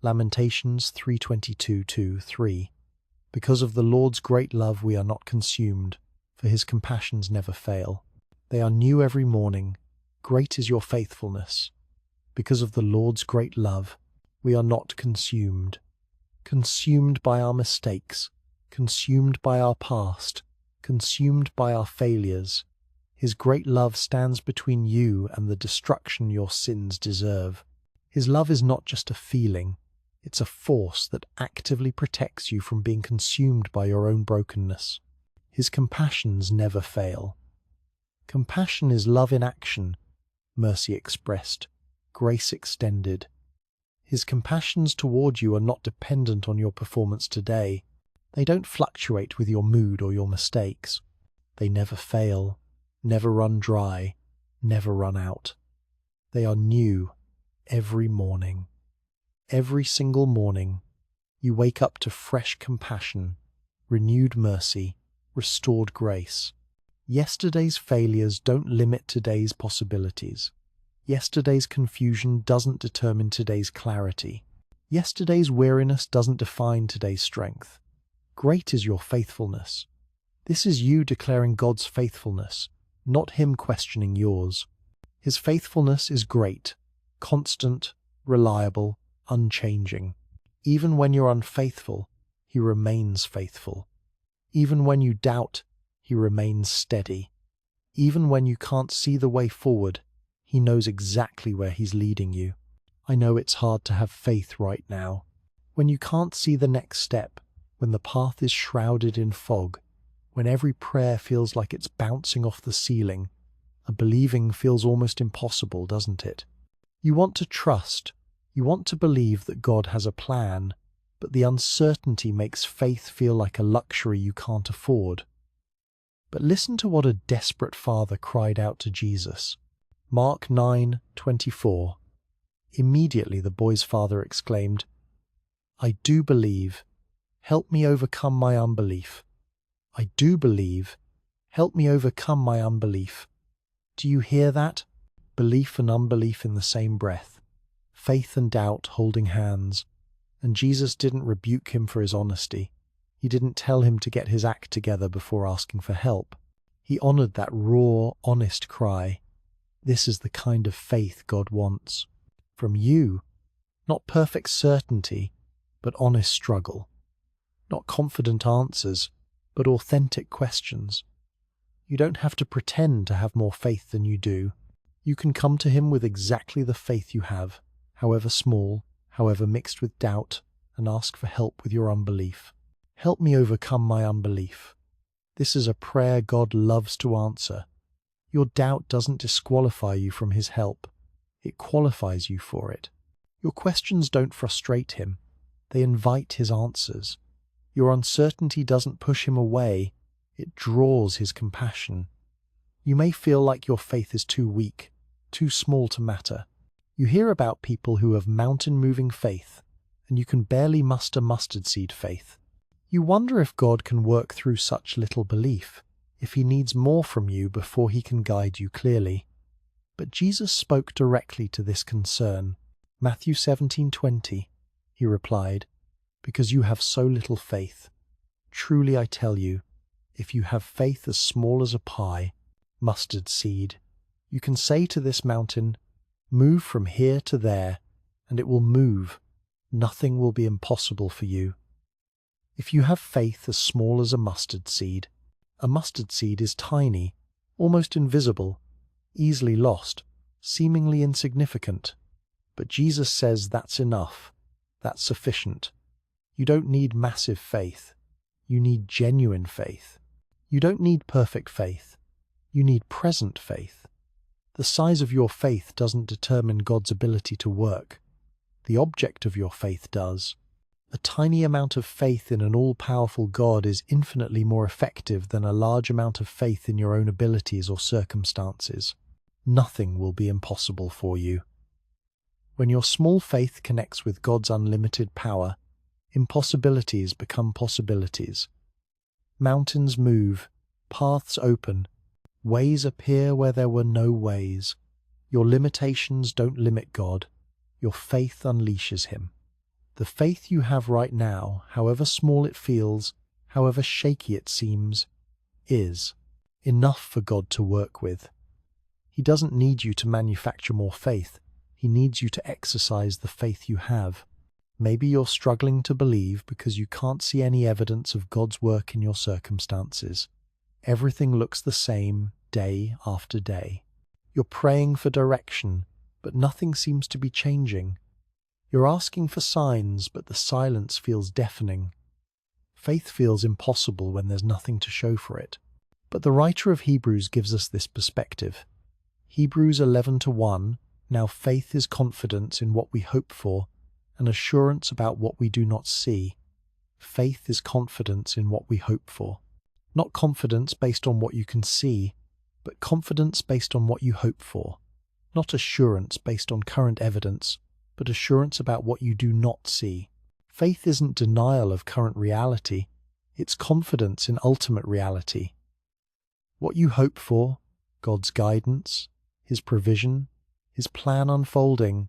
Speaker 1: Lamentations 3:22-3. Because of the Lord's great love we are not consumed, for His compassions never fail. They are new every morning. Great is your faithfulness. Because of the Lord's great love, we are not consumed. Consumed by our mistakes, consumed by our past, consumed by our failures. His great love stands between you and the destruction your sins deserve. His love is not just a feeling, it's a force that actively protects you from being consumed by your own brokenness. His compassions never fail. Compassion is love in action, mercy expressed, grace extended. His compassions toward you are not dependent on your performance today. They don't fluctuate with your mood or your mistakes. They never fail, never run dry, never run out. They are new every morning. Every single morning, you wake up to fresh compassion, renewed mercy, restored grace. Yesterday's failures don't limit today's possibilities. Yesterday's confusion doesn't determine today's clarity. Yesterday's weariness doesn't define today's strength. Great is your faithfulness. This is you declaring God's faithfulness, not Him questioning yours. His faithfulness is great, constant, reliable, unchanging. Even when you're unfaithful, He remains faithful. Even when you doubt, He remains steady. Even when you can't see the way forward, He knows exactly where He's leading you. I know it's hard to have faith right now. When you can't see the next step, when the path is shrouded in fog, when every prayer feels like it's bouncing off the ceiling, believing feels almost impossible, doesn't it? You want to trust, you want to believe that God has a plan, but the uncertainty makes faith feel like a luxury you can't afford. But listen to what a desperate father cried out to Jesus. Mark 9:24. Immediately the boy's father exclaimed, "I do believe. Help me overcome my unbelief. I do believe. Help me overcome my unbelief." Do you hear that? Belief and unbelief in the same breath. Faith and doubt holding hands. And Jesus didn't rebuke him for his honesty. He didn't tell him to get his act together before asking for help. He honored that raw, honest cry. This is the kind of faith God wants. From you, not perfect certainty, but honest struggle. Not confident answers, but authentic questions. You don't have to pretend to have more faith than you do. You can come to Him with exactly the faith you have, however small, however mixed with doubt, and ask for help with your unbelief. Help me overcome my unbelief. This is a prayer God loves to answer. Your doubt doesn't disqualify you from His help. It qualifies you for it. Your questions don't frustrate Him. They invite His answers. Your uncertainty doesn't push Him away. It draws His compassion. You may feel like your faith is too weak, too small to matter. You hear about people who have mountain-moving faith, and you can barely muster mustard seed faith. You wonder if God can work through such little belief, if He needs more from you before He can guide you clearly. But Jesus spoke directly to this concern. Matthew 17:20, He replied, "Because you have so little faith. Truly I tell you, if you have faith as small as a pie, mustard seed, you can say to this mountain, 'Move from here to there,' and it will move. Nothing will be impossible for you." If you have faith as small as a mustard seed is tiny, almost invisible, easily lost, seemingly insignificant. But Jesus says that's enough, that's sufficient. You don't need massive faith. You need genuine faith. You don't need perfect faith. You need present faith. The size of your faith doesn't determine God's ability to work. The object of your faith does. A tiny amount of faith in an all-powerful God is infinitely more effective than a large amount of faith in your own abilities or circumstances. Nothing will be impossible for you. When your small faith connects with God's unlimited power, impossibilities become possibilities. Mountains move, paths open, ways appear where there were no ways. Your limitations don't limit God. Your faith unleashes Him. The faith you have right now, however small it feels, however shaky it seems, is enough for God to work with. He doesn't need you to manufacture more faith. He needs you to exercise the faith you have. Maybe you're struggling to believe because you can't see any evidence of God's work in your circumstances. Everything looks the same day after day. You're praying for direction, but nothing seems to be changing. You're asking for signs, but the silence feels deafening. Faith feels impossible when there's nothing to show for it. But the writer of Hebrews gives us this perspective. Hebrews 11:1, now faith is confidence in what we hope for, and assurance about what we do not see. Faith is confidence in what we hope for. Not confidence based on what you can see, but confidence based on what you hope for. Not assurance based on current evidence, but assurance about what you do not see. Faith isn't denial of current reality, it's confidence in ultimate reality. What you hope for, God's guidance, His provision, His plan unfolding,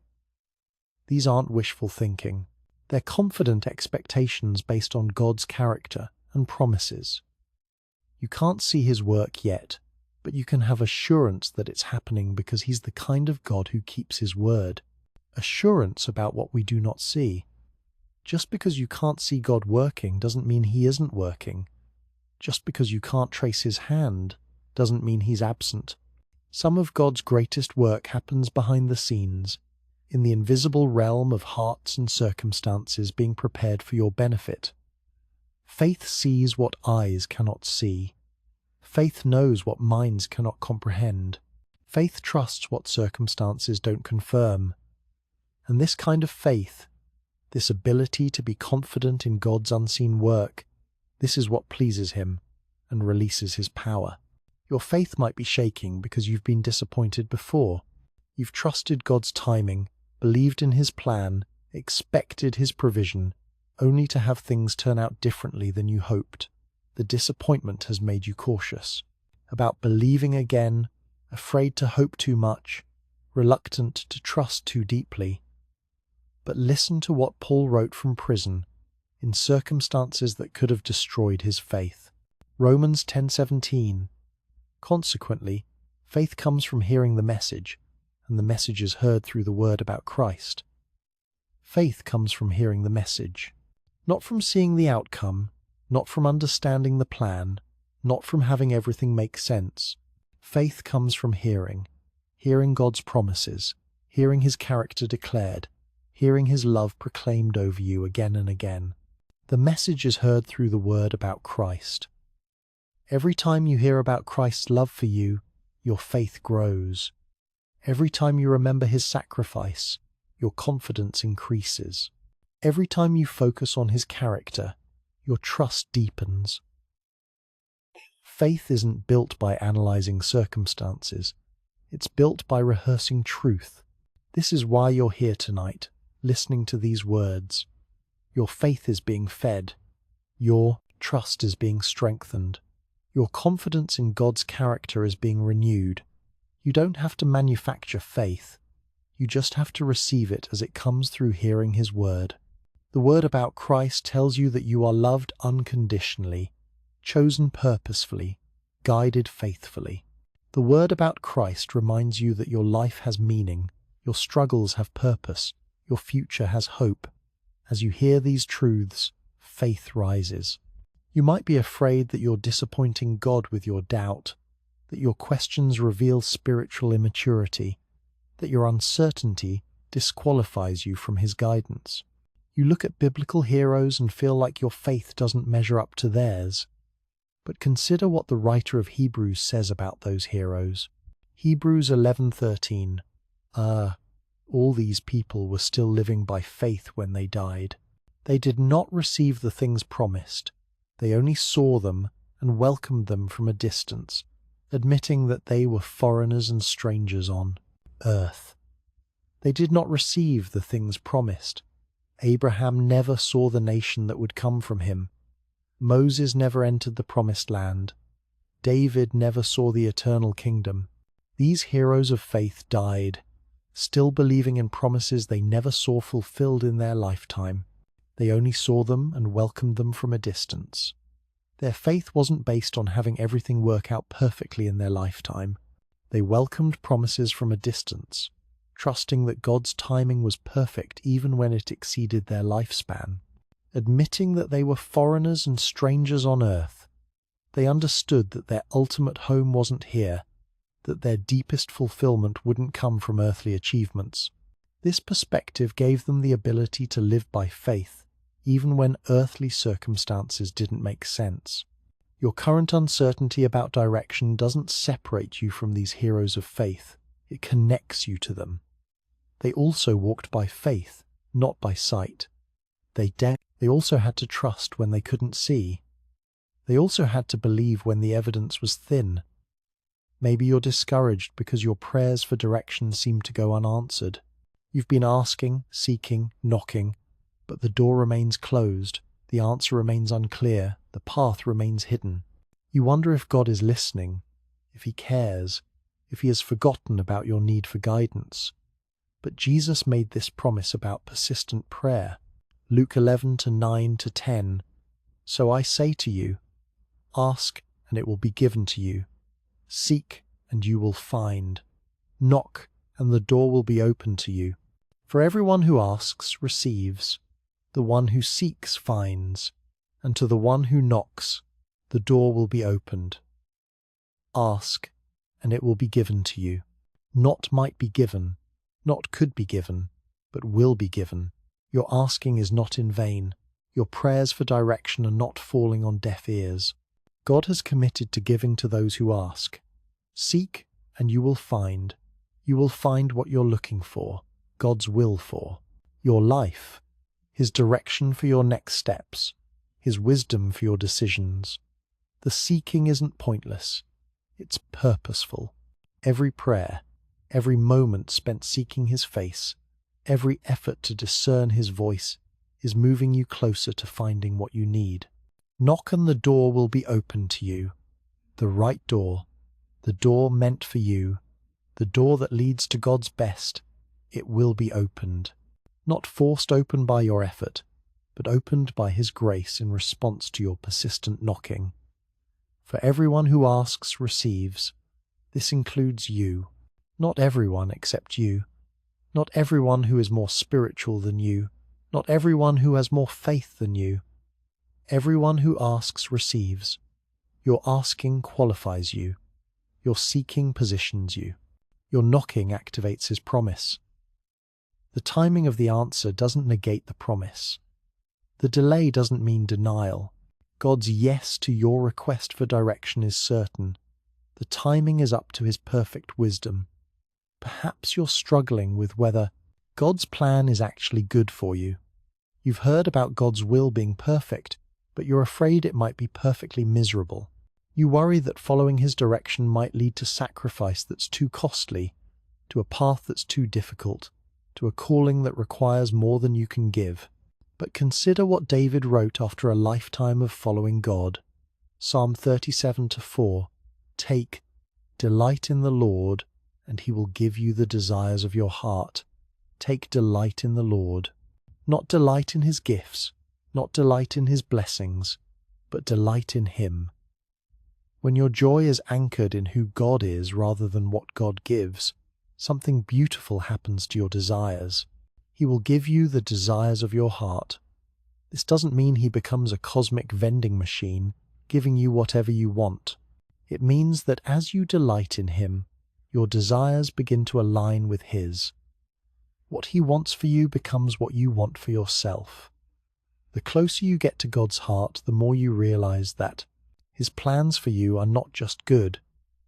Speaker 1: these aren't wishful thinking. They're confident expectations based on God's character and promises. You can't see His work yet, but you can have assurance that it's happening because He's the kind of God who keeps His word. Assurance about what we do not see. Just because you can't see God working doesn't mean He isn't working. Just because you can't trace His hand doesn't mean He's absent. Some of God's greatest work happens behind the scenes, in the invisible realm of hearts and circumstances being prepared for your benefit. Faith sees what eyes cannot see. Faith knows what minds cannot comprehend. Faith trusts what circumstances don't confirm. And this kind of faith, this ability to be confident in God's unseen work, this is what pleases Him and releases His power. Your faith might be shaking because you've been disappointed before. You've trusted God's timing, believed in His plan, expected His provision, only to have things turn out differently than you hoped. The disappointment has made you cautious, about believing again, afraid to hope too much, reluctant to trust too deeply. But listen to what Paul wrote from prison, in circumstances that could have destroyed his faith. Romans 10:17. Consequently, faith comes from hearing the message, and the message is heard through the word about Christ. Faith comes from hearing the message, not from seeing the outcome, not from understanding the plan, not from having everything make sense. Faith comes from hearing God's promises, hearing His character declared, hearing His love proclaimed over you again and again. The message is heard through the word about Christ. Every time you hear about Christ's love for you, your faith grows. Every time you remember His sacrifice, your confidence increases. Every time you focus on His character, your trust deepens. Faith isn't built by analyzing circumstances. It's built by rehearsing truth. This is why you're here tonight, listening to these words. Your faith is being fed. Your trust is being strengthened. Your confidence in God's character is being renewed. You don't have to manufacture faith. You just have to receive it as it comes through hearing His word. The word about Christ tells you that you are loved unconditionally, chosen purposefully, guided faithfully. The word about Christ reminds you that your life has meaning, your struggles have purpose, your future has hope. As you hear these truths, faith rises. You might be afraid that you're disappointing God with your doubt, that your questions reveal spiritual immaturity, that your uncertainty disqualifies you from His guidance. You look at biblical heroes and feel like your faith doesn't measure up to theirs. But consider what the writer of Hebrews says about those heroes. Hebrews 11:13. All these people were still living by faith when they died. They did not receive the things promised. They only saw them and welcomed them from a distance, admitting that they were foreigners and strangers on earth. They did not receive the things promised. Abraham never saw the nation that would come from him. Moses never entered the promised land. David never saw the eternal kingdom. These heroes of faith died, still believing in promises they never saw fulfilled in their lifetime. They only saw them and welcomed them from a distance. Their faith wasn't based on having everything work out perfectly in their lifetime. They welcomed promises from a distance, trusting that God's timing was perfect even when it exceeded their lifespan. Admitting that they were foreigners and strangers on earth, they understood that their ultimate home wasn't here, that their deepest fulfillment wouldn't come from earthly achievements. This perspective gave them the ability to live by faith, even when earthly circumstances didn't make sense. Your current uncertainty about direction doesn't separate you from these heroes of faith, it connects you to them. They also walked by faith, not by sight. They also had to trust when they couldn't see. They also had to believe when the evidence was thin. Maybe you're discouraged because your prayers for direction seem to go unanswered. You've been asking, seeking, knocking, but the door remains closed, the answer remains unclear, the path remains hidden. You wonder if God is listening, if He cares, if He has forgotten about your need for guidance. But Jesus made this promise about persistent prayer. Luke 11:9-10. So I say to you, ask and it will be given to you. Seek and you will find. Knock and the door will be opened to you. For everyone who asks receives, the one who seeks finds, and to the one who knocks the door will be opened. Ask and it will be given to you. Not might be given, not could be given, but will be given. Your asking is not in vain. Your prayers for direction are not falling on deaf ears. God has committed to giving to those who ask. Seek and you will find. You will find what you're looking for, God's will for. Your life, His direction for your next steps, His wisdom for your decisions. The seeking isn't pointless. It's purposeful. Every prayer, every moment spent seeking His face, every effort to discern His voice is moving you closer to finding what you need. Knock and the door will be open to you. The right door, the door meant for you, the door that leads to God's best, it will be opened. Not forced open by your effort, but opened by His grace in response to your persistent knocking. For everyone who asks receives. This includes you. Not everyone except you. Not everyone who is more spiritual than you. Not everyone who has more faith than you. Everyone who asks receives. Your asking qualifies you. Your seeking positions you. Your knocking activates His promise. The timing of the answer doesn't negate the promise. The delay doesn't mean denial. God's yes to your request for direction is certain. The timing is up to His perfect wisdom. Perhaps you're struggling with whether God's plan is actually good for you. You've heard about God's will being perfect, but you're afraid it might be perfectly miserable. You worry that following His direction might lead to sacrifice that's too costly, to a path that's too difficult, to a calling that requires more than you can give. But consider what David wrote after a lifetime of following God. Psalm 37:4. Take delight in the Lord, and He will give you the desires of your heart. Take delight in the Lord. Not delight in His gifts, not delight in His blessings, but delight in Him. When your joy is anchored in who God is rather than what God gives, something beautiful happens to your desires. He will give you the desires of your heart. This doesn't mean He becomes a cosmic vending machine, giving you whatever you want. It means that as you delight in Him, your desires begin to align with His. What He wants for you becomes what you want for yourself. The closer you get to God's heart, the more you realize that His plans for you are not just good,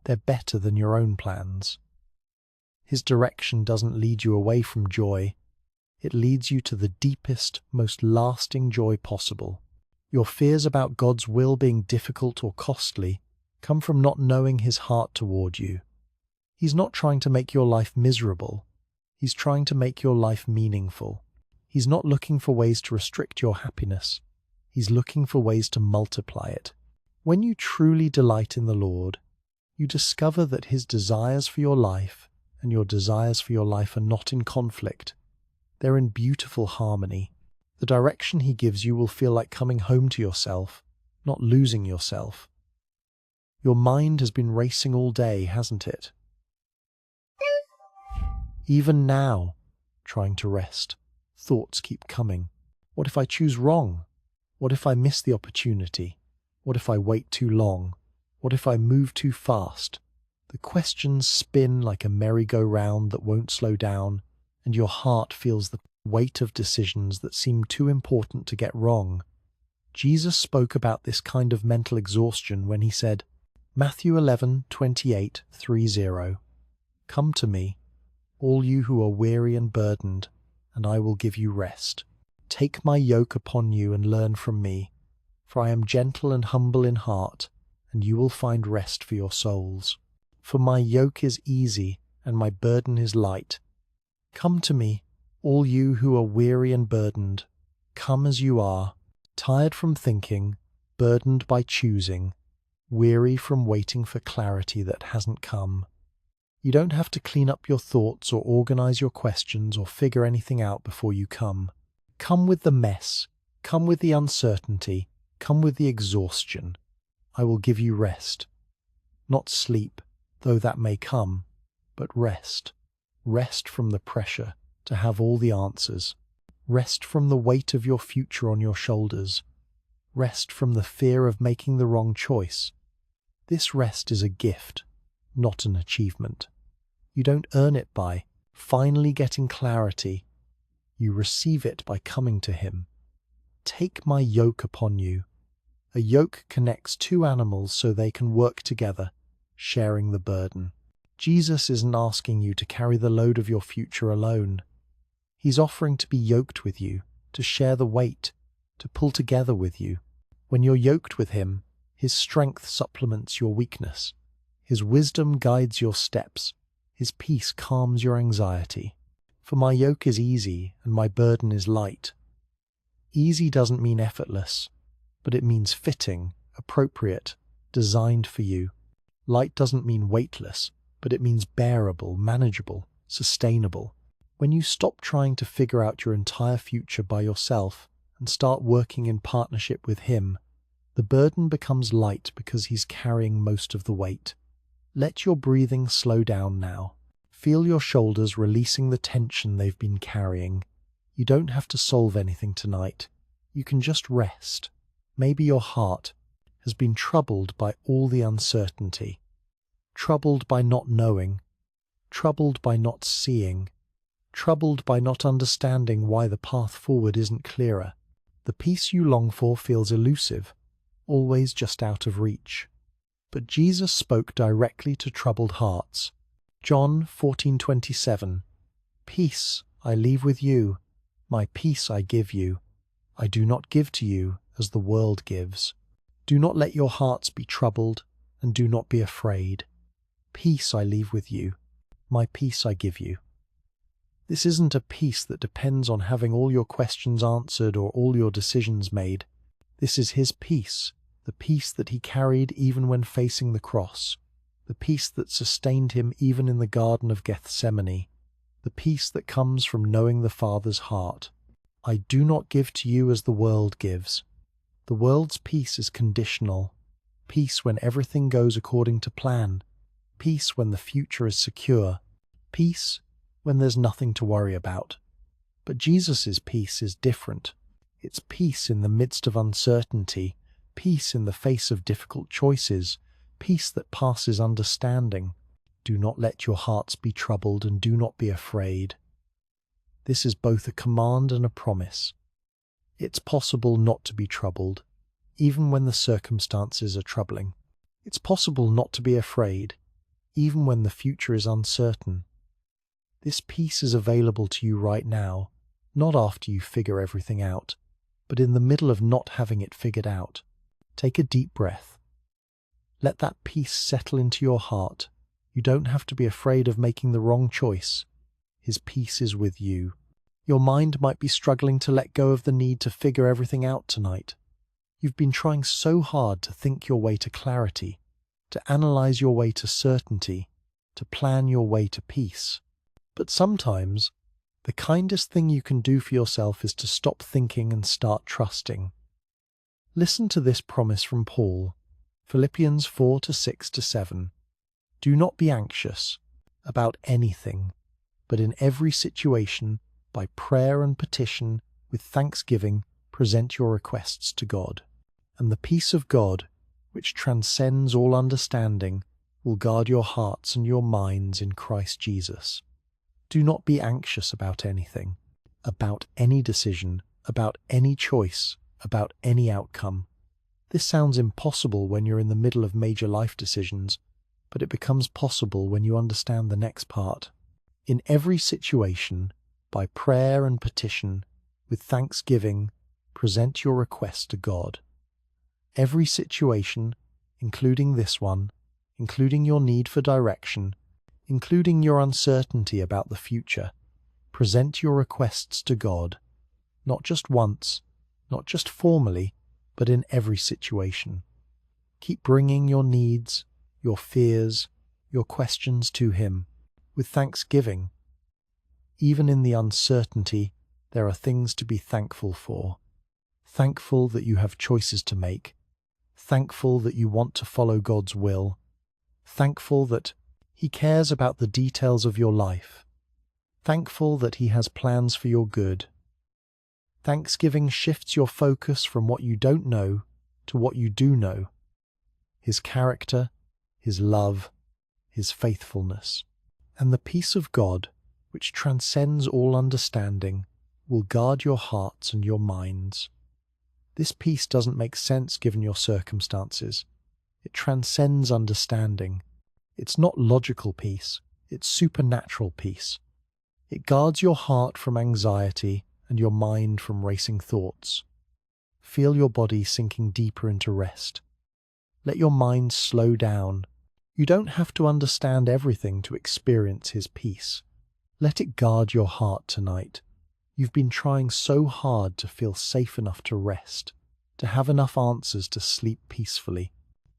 Speaker 1: they're better than your own plans. His direction doesn't lead you away from joy. It leads you to the deepest, most lasting joy possible. Your fears about God's will being difficult or costly come from not knowing His heart toward you. He's not trying to make your life miserable. He's trying to make your life meaningful. He's not looking for ways to restrict your happiness. He's looking for ways to multiply it. When you truly delight in the Lord, you discover that His desires for your life and your desires for your life are not in conflict. They're in beautiful harmony. The direction He gives you will feel like coming home to yourself, not losing yourself. Your mind has been racing all day, hasn't it? Even now, trying to rest, thoughts keep coming. What if I choose wrong? What if I miss the opportunity? What if I wait too long? What if I move too fast? The questions spin like a merry-go-round that won't slow down, and your heart feels the weight of decisions that seem too important to get wrong. Jesus spoke about this kind of mental exhaustion when he said, Matthew 11:28-30, "Come to me, all you who are weary and burdened, and I will give you rest. Take my yoke upon you and learn from me, for I am gentle and humble in heart, and you will find rest for your souls. For my yoke is easy and my burden is light. Come to me, all you who are weary and burdened. Come as you are, tired from thinking, burdened by choosing, weary from waiting for clarity that hasn't come. You don't have to clean up your thoughts or organize your questions or figure anything out before you come. Come with the mess, come with the uncertainty, come with the exhaustion. I will give you rest. Not sleep, though that may come, but rest. Rest from the pressure to have all the answers. Rest from the weight of your future on your shoulders. Rest from the fear of making the wrong choice. This rest is a gift, not an achievement. You don't earn it by finally getting clarity. You receive it by coming to Him. Take my yoke upon you. A yoke connects two animals so they can work together, sharing the burden. Jesus isn't asking you to carry the load of your future alone. He's offering to be yoked with you, to share the weight, to pull together with you. When you're yoked with Him, His strength supplements your weakness. His wisdom guides your steps. His peace calms your anxiety. For my yoke is easy and my burden is light. Easy doesn't mean effortless, but it means fitting, appropriate, designed for you. Light doesn't mean weightless, but it means bearable, manageable, sustainable. When you stop trying to figure out your entire future by yourself and start working in partnership with Him, the burden becomes light because He's carrying most of the weight. Let your breathing slow down now. Feel your shoulders releasing the tension they've been carrying. You don't have to solve anything tonight. You can just rest. Maybe your heart has been troubled by all the uncertainty, troubled by not knowing, troubled by not seeing, troubled by not understanding why the path forward isn't clearer. The peace you long for feels elusive, always just out of reach. But Jesus spoke directly to troubled hearts. John 14:27, "Peace I leave with you, my peace I give you. I do not give to you as the world gives. Do not let your hearts be troubled, and do not be afraid. Peace I leave with you, my peace I give you." This isn't a peace that depends on having all your questions answered or all your decisions made. This is His peace, the peace that He carried even when facing the cross, the peace that sustained Him even in the Garden of Gethsemane, the peace that comes from knowing the Father's heart. I do not give to you as the world gives. The world's peace is conditional, peace when everything goes according to plan, peace when the future is secure, peace when there's nothing to worry about. But Jesus' peace is different. It's peace in the midst of uncertainty, peace in the face of difficult choices, peace that passes understanding. Do not let your hearts be troubled and do not be afraid. This is both a command and a promise. It's possible not to be troubled, even when the circumstances are troubling. It's possible not to be afraid, even when the future is uncertain. This peace is available to you right now, not after you figure everything out, but in the middle of not having it figured out. Take a deep breath. Let that peace settle into your heart. You don't have to be afraid of making the wrong choice. His peace is with you. Your mind might be struggling to let go of the need to figure everything out tonight. You've been trying so hard to think your way to clarity, to analyze your way to certainty, to plan your way to peace. But sometimes, the kindest thing you can do for yourself is to stop thinking and start trusting. Listen to this promise from Paul, Philippians 4:6-7. Do not be anxious about anything, but in every situation, by prayer and petition, with thanksgiving, present your requests to God. And the peace of God, which transcends all understanding, will guard your hearts and your minds in Christ Jesus. Do not be anxious about anything, about any decision, about any choice, about any outcome. This sounds impossible when you're in the middle of major life decisions, but it becomes possible when you understand the next part. In every situation, by prayer and petition, with thanksgiving, present your requests to God. Every situation, including this one, including your need for direction, including your uncertainty about the future, present your requests to God, not just once, not just formally, but in every situation. Keep bringing your needs, your fears, your questions to Him with thanksgiving. Even in the uncertainty, there are things to be thankful for. Thankful that you have choices to make. Thankful that you want to follow God's will. Thankful that He cares about the details of your life. Thankful that He has plans for your good. Thanksgiving shifts your focus from what you don't know to what you do know. His character, His love, His faithfulness. And the peace of God, which transcends all understanding, will guard your hearts and your minds. This peace doesn't make sense given your circumstances. It transcends understanding. It's not logical peace, it's supernatural peace. It guards your heart from anxiety and your mind from racing thoughts. Feel your body sinking deeper into rest. Let your mind slow down. You don't have to understand everything to experience His peace. Let it guard your heart tonight. You've been trying so hard to feel safe enough to rest, to have enough answers to sleep peacefully.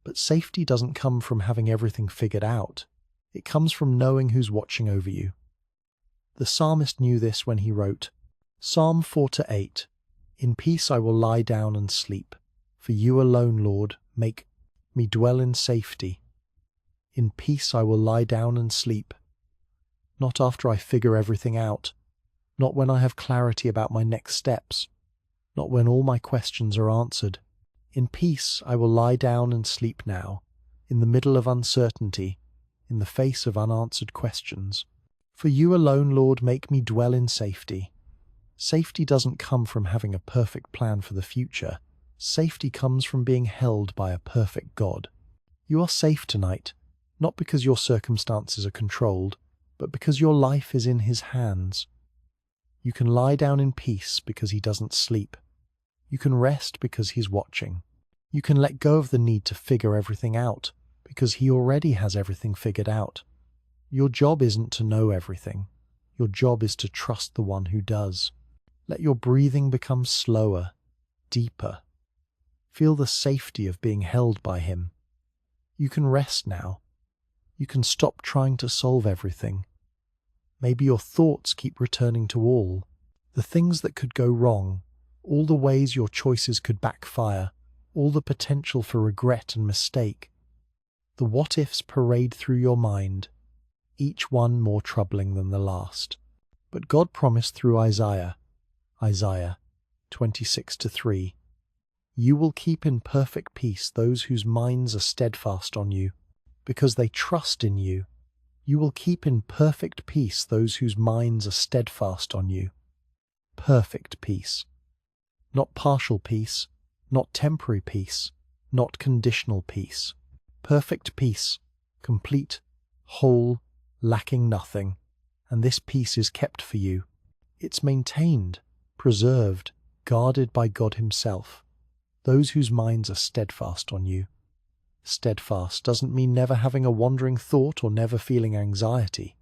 Speaker 1: But safety doesn't come from having everything figured out. It comes from knowing who's watching over you. The psalmist knew this when he wrote, Psalm 4-8, In peace I will lie down and sleep, for you alone, Lord, make me dwell in safety. In peace I will lie down and sleep. Not after I figure everything out, not when I have clarity about my next steps, not when all my questions are answered. In peace I will lie down and sleep now, in the middle of uncertainty, in the face of unanswered questions. For you alone, Lord, make me dwell in safety. Safety doesn't come from having a perfect plan for the future. Safety comes from being held by a perfect God. You are safe tonight, not because your circumstances are controlled, but because your life is in His hands. You can lie down in peace because He doesn't sleep. You can rest because He's watching. You can let go of the need to figure everything out because He already has everything figured out. Your job isn't to know everything. Your job is to trust the one who does. Let your breathing become slower, deeper. Feel the safety of being held by Him. You can rest now. You can stop trying to solve everything. Maybe your thoughts keep returning to all, the things that could go wrong, all the ways your choices could backfire, all the potential for regret and mistake. The what-ifs parade through your mind, each one more troubling than the last. But God promised through Isaiah 26-3, You will keep in perfect peace those whose minds are steadfast on you, because they trust in you. You will keep in perfect peace those whose minds are steadfast on you. Perfect peace. Not partial peace, not temporary peace, not conditional peace. Perfect peace, complete, whole, lacking nothing, and this peace is kept for you. It's maintained, preserved, guarded by God Himself, those whose minds are steadfast on you. Steadfast doesn't mean never having a wandering thought or never feeling anxiety.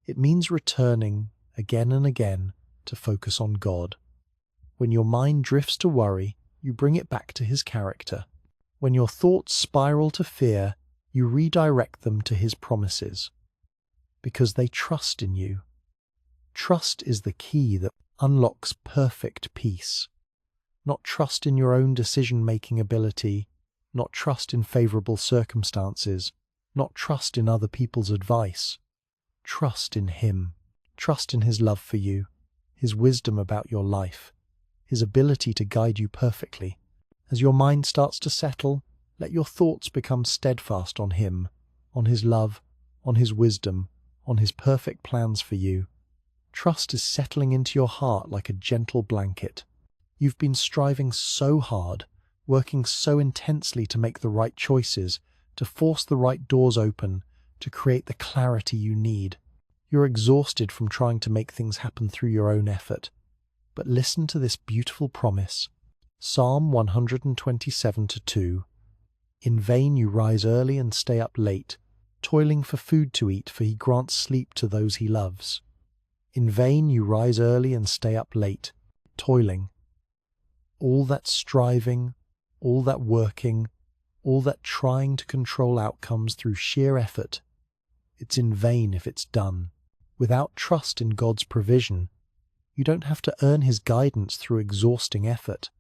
Speaker 1: It means returning, again and again, to focus on God. When your mind drifts to worry, you bring it back to His character. When your thoughts spiral to fear, you redirect them to His promises. Because they trust in you. Trust is the key that unlocks perfect peace. Not trust in your own decision-making ability, not trust in favorable circumstances, not trust in other people's advice. Trust in Him. Trust in His love for you, His wisdom about your life, His ability to guide you perfectly. As your mind starts to settle, let your thoughts become steadfast on Him, on His love, on His wisdom, on His perfect plans for you. Trust is settling into your heart like a gentle blanket. You've been striving so hard, working so intensely to make the right choices, to force the right doors open, to create the clarity you need. You're exhausted from trying to make things happen through your own effort. But listen to this beautiful promise. Psalm 127:2. In vain you rise early and stay up late, toiling for food to eat, for He grants sleep to those He loves. In vain you rise early and stay up late, toiling. All that striving, all that working, all that trying to control outcomes through sheer effort, it's in vain if it's done. Without trust in God's provision, you don't have to earn His guidance through exhausting effort.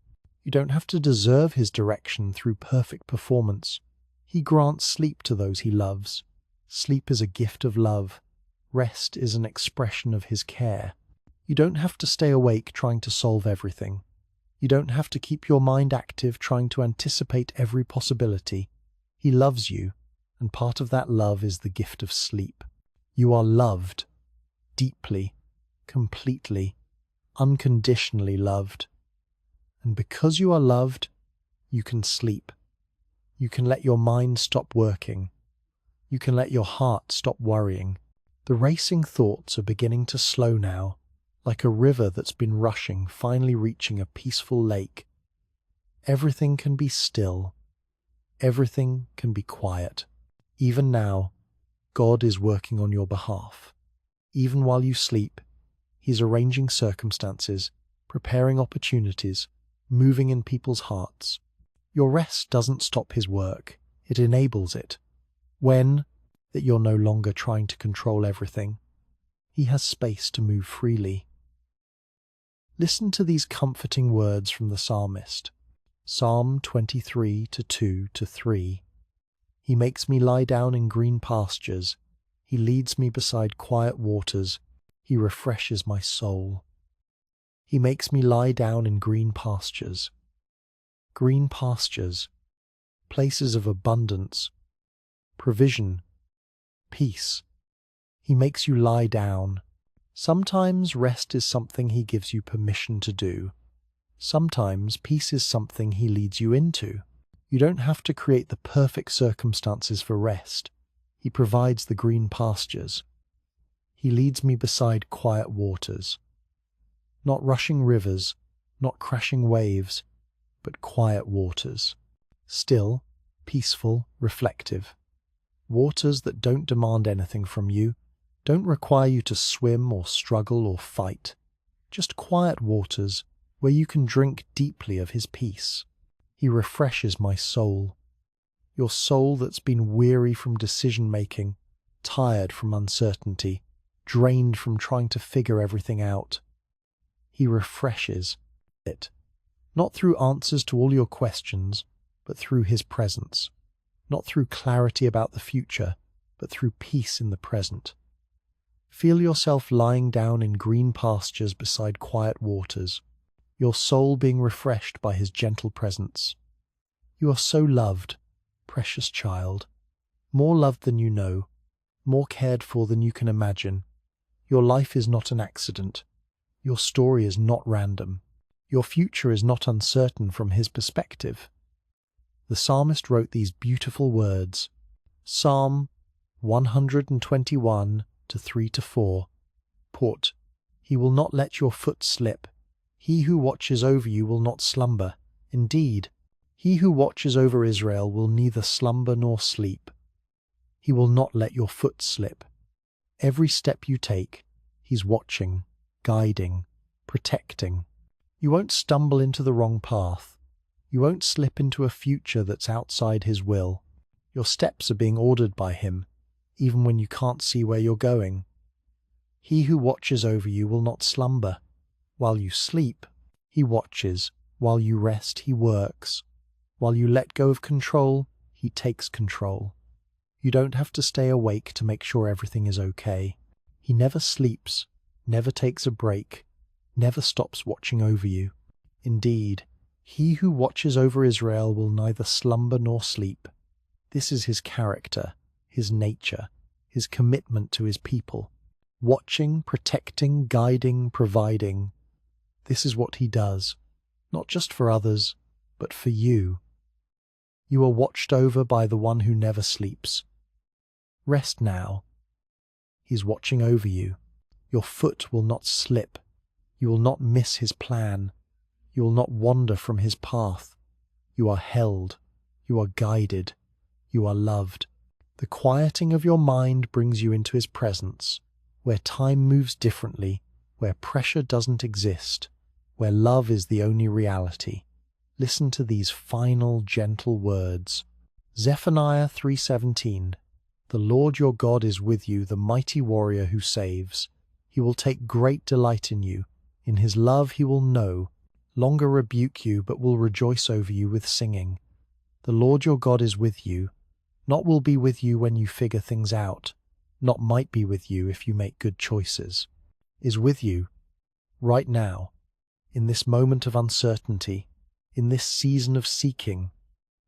Speaker 1: You don't have to deserve His direction through perfect performance. He grants sleep to those He loves. Sleep is a gift of love. Rest is an expression of His care. You don't have to stay awake trying to solve everything. You don't have to keep your mind active trying to anticipate every possibility. He loves you, and part of that love is the gift of sleep. You are loved, deeply, completely, unconditionally loved. And because you are loved, you can sleep. You can let your mind stop working. You can let your heart stop worrying. The racing thoughts are beginning to slow now, like a river that's been rushing, finally reaching a peaceful lake. Everything can be still. Everything can be quiet. Even now, God is working on your behalf. Even while you sleep, He's arranging circumstances, preparing opportunities, moving in people's hearts. Your rest doesn't stop His work, it enables it. When? That you're no longer trying to control everything. He has space to move freely. Listen to these comforting words from the psalmist. Psalm 23:2-3. He makes me lie down in green pastures. He leads me beside quiet waters. He refreshes my soul. He makes me lie down in green pastures. Green pastures, places of abundance, provision, peace. He makes you lie down. Sometimes rest is something He gives you permission to do. Sometimes peace is something He leads you into. You don't have to create the perfect circumstances for rest. He provides the green pastures. He leads me beside quiet waters. Not rushing rivers, not crashing waves, but quiet waters. Still, peaceful, reflective. Waters that don't demand anything from you, don't require you to swim or struggle or fight. Just quiet waters where you can drink deeply of His peace. He refreshes my soul. Your soul that's been weary from decision-making, tired from uncertainty, drained from trying to figure everything out. He refreshes it, not through answers to all your questions, but through His presence. Not through clarity about the future, but through peace in the present. Feel yourself lying down in green pastures beside quiet waters, your soul being refreshed by His gentle presence. You are so loved, precious child, more loved than you know, more cared for than you can imagine. Your life is not an accident. Your story is not random. Your future is not uncertain from His perspective. The psalmist wrote these beautiful words. Psalm 121:3-4. Put, He will not let your foot slip. He who watches over you will not slumber. Indeed, He who watches over Israel will neither slumber nor sleep. He will not let your foot slip. Every step you take, He's watching, guiding, protecting. You won't stumble into the wrong path. You won't slip into a future that's outside His will. Your steps are being ordered by Him, even when you can't see where you're going. He who watches over you will not slumber. While you sleep, He watches. While you rest, He works. While you let go of control, He takes control. You don't have to stay awake to make sure everything is okay. He never sleeps, never takes a break, never stops watching over you. Indeed, he who watches over Israel will neither slumber nor sleep. This is his character, his nature, his commitment to his people. Watching, protecting, guiding, providing. This is what he does, not just for others, but for you. You are watched over by the one who never sleeps. Rest now. He's watching over you. Your foot will not slip. You will not miss his plan. You will not wander from his path. You are held. You are guided. You are loved. The quieting of your mind brings you into his presence, where time moves differently, where pressure doesn't exist, where love is the only reality. Listen to these final, gentle words. Zephaniah 3:17. The Lord your God is with you, the mighty warrior who saves. He will take great delight in you. In his love he will no longer rebuke you, but will rejoice over you with singing. The Lord your God is with you, not will be with you when you figure things out, not might be with you if you make good choices, is with you right now, in this moment of uncertainty, in this season of seeking,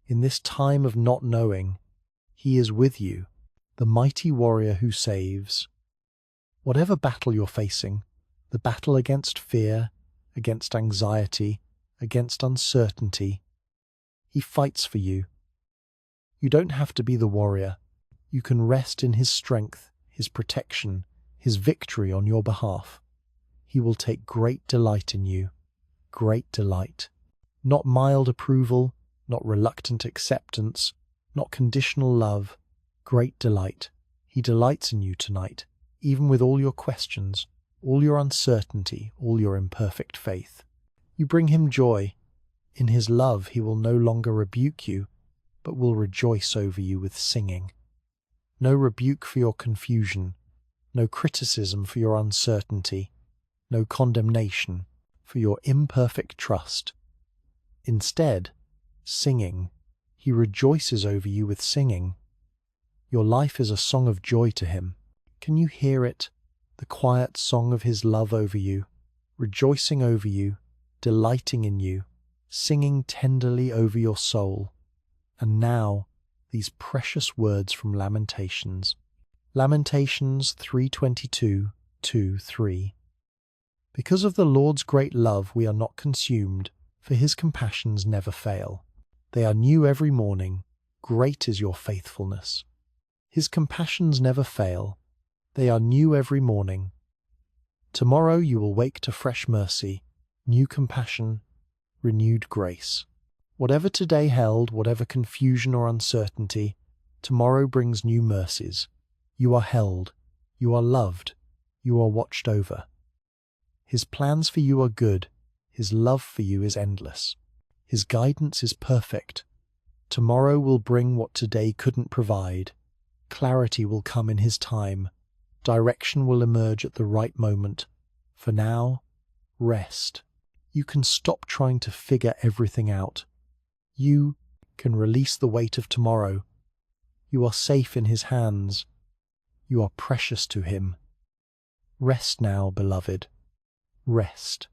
Speaker 1: in this time of not knowing. He is with you, the mighty warrior who saves. Whatever battle you're facing, the battle against fear, against anxiety, against uncertainty, he fights for you. You don't have to be the warrior. You can rest in his strength, his protection, his victory on your behalf. He will take great delight in you. Great delight. Not mild approval, not reluctant acceptance, not conditional love. Great delight. He delights in you tonight, even with all your questions, all your uncertainty, all your imperfect faith. You bring him joy. In his love he will no longer rebuke you, but will rejoice over you with singing. No rebuke for your confusion, no criticism for your uncertainty, no condemnation for your imperfect trust. Instead, singing. He rejoices over you with singing. Your life is a song of joy to him. Can you hear it? The quiet song of his love over you, rejoicing over you, delighting in you, singing tenderly over your soul. And now, these precious words from Lamentations. Lamentations 3:22, 2-3. Because of the Lord's great love we are not consumed, for his compassions never fail. They are new every morning. Great is your faithfulness. His compassions never fail. They are new every morning. Tomorrow you will wake to fresh mercy, new compassion, renewed grace. Whatever today held, whatever confusion or uncertainty, tomorrow brings new mercies. You are held. You are loved. You are watched over. His plans for you are good. His love for you is endless. His guidance is perfect. Tomorrow will bring what today couldn't provide. Clarity will come in his time. Direction will emerge at the right moment. For now, rest. You can stop trying to figure everything out. You can release the weight of tomorrow. You are safe in his hands. You are precious to him. Rest now, beloved. Rest.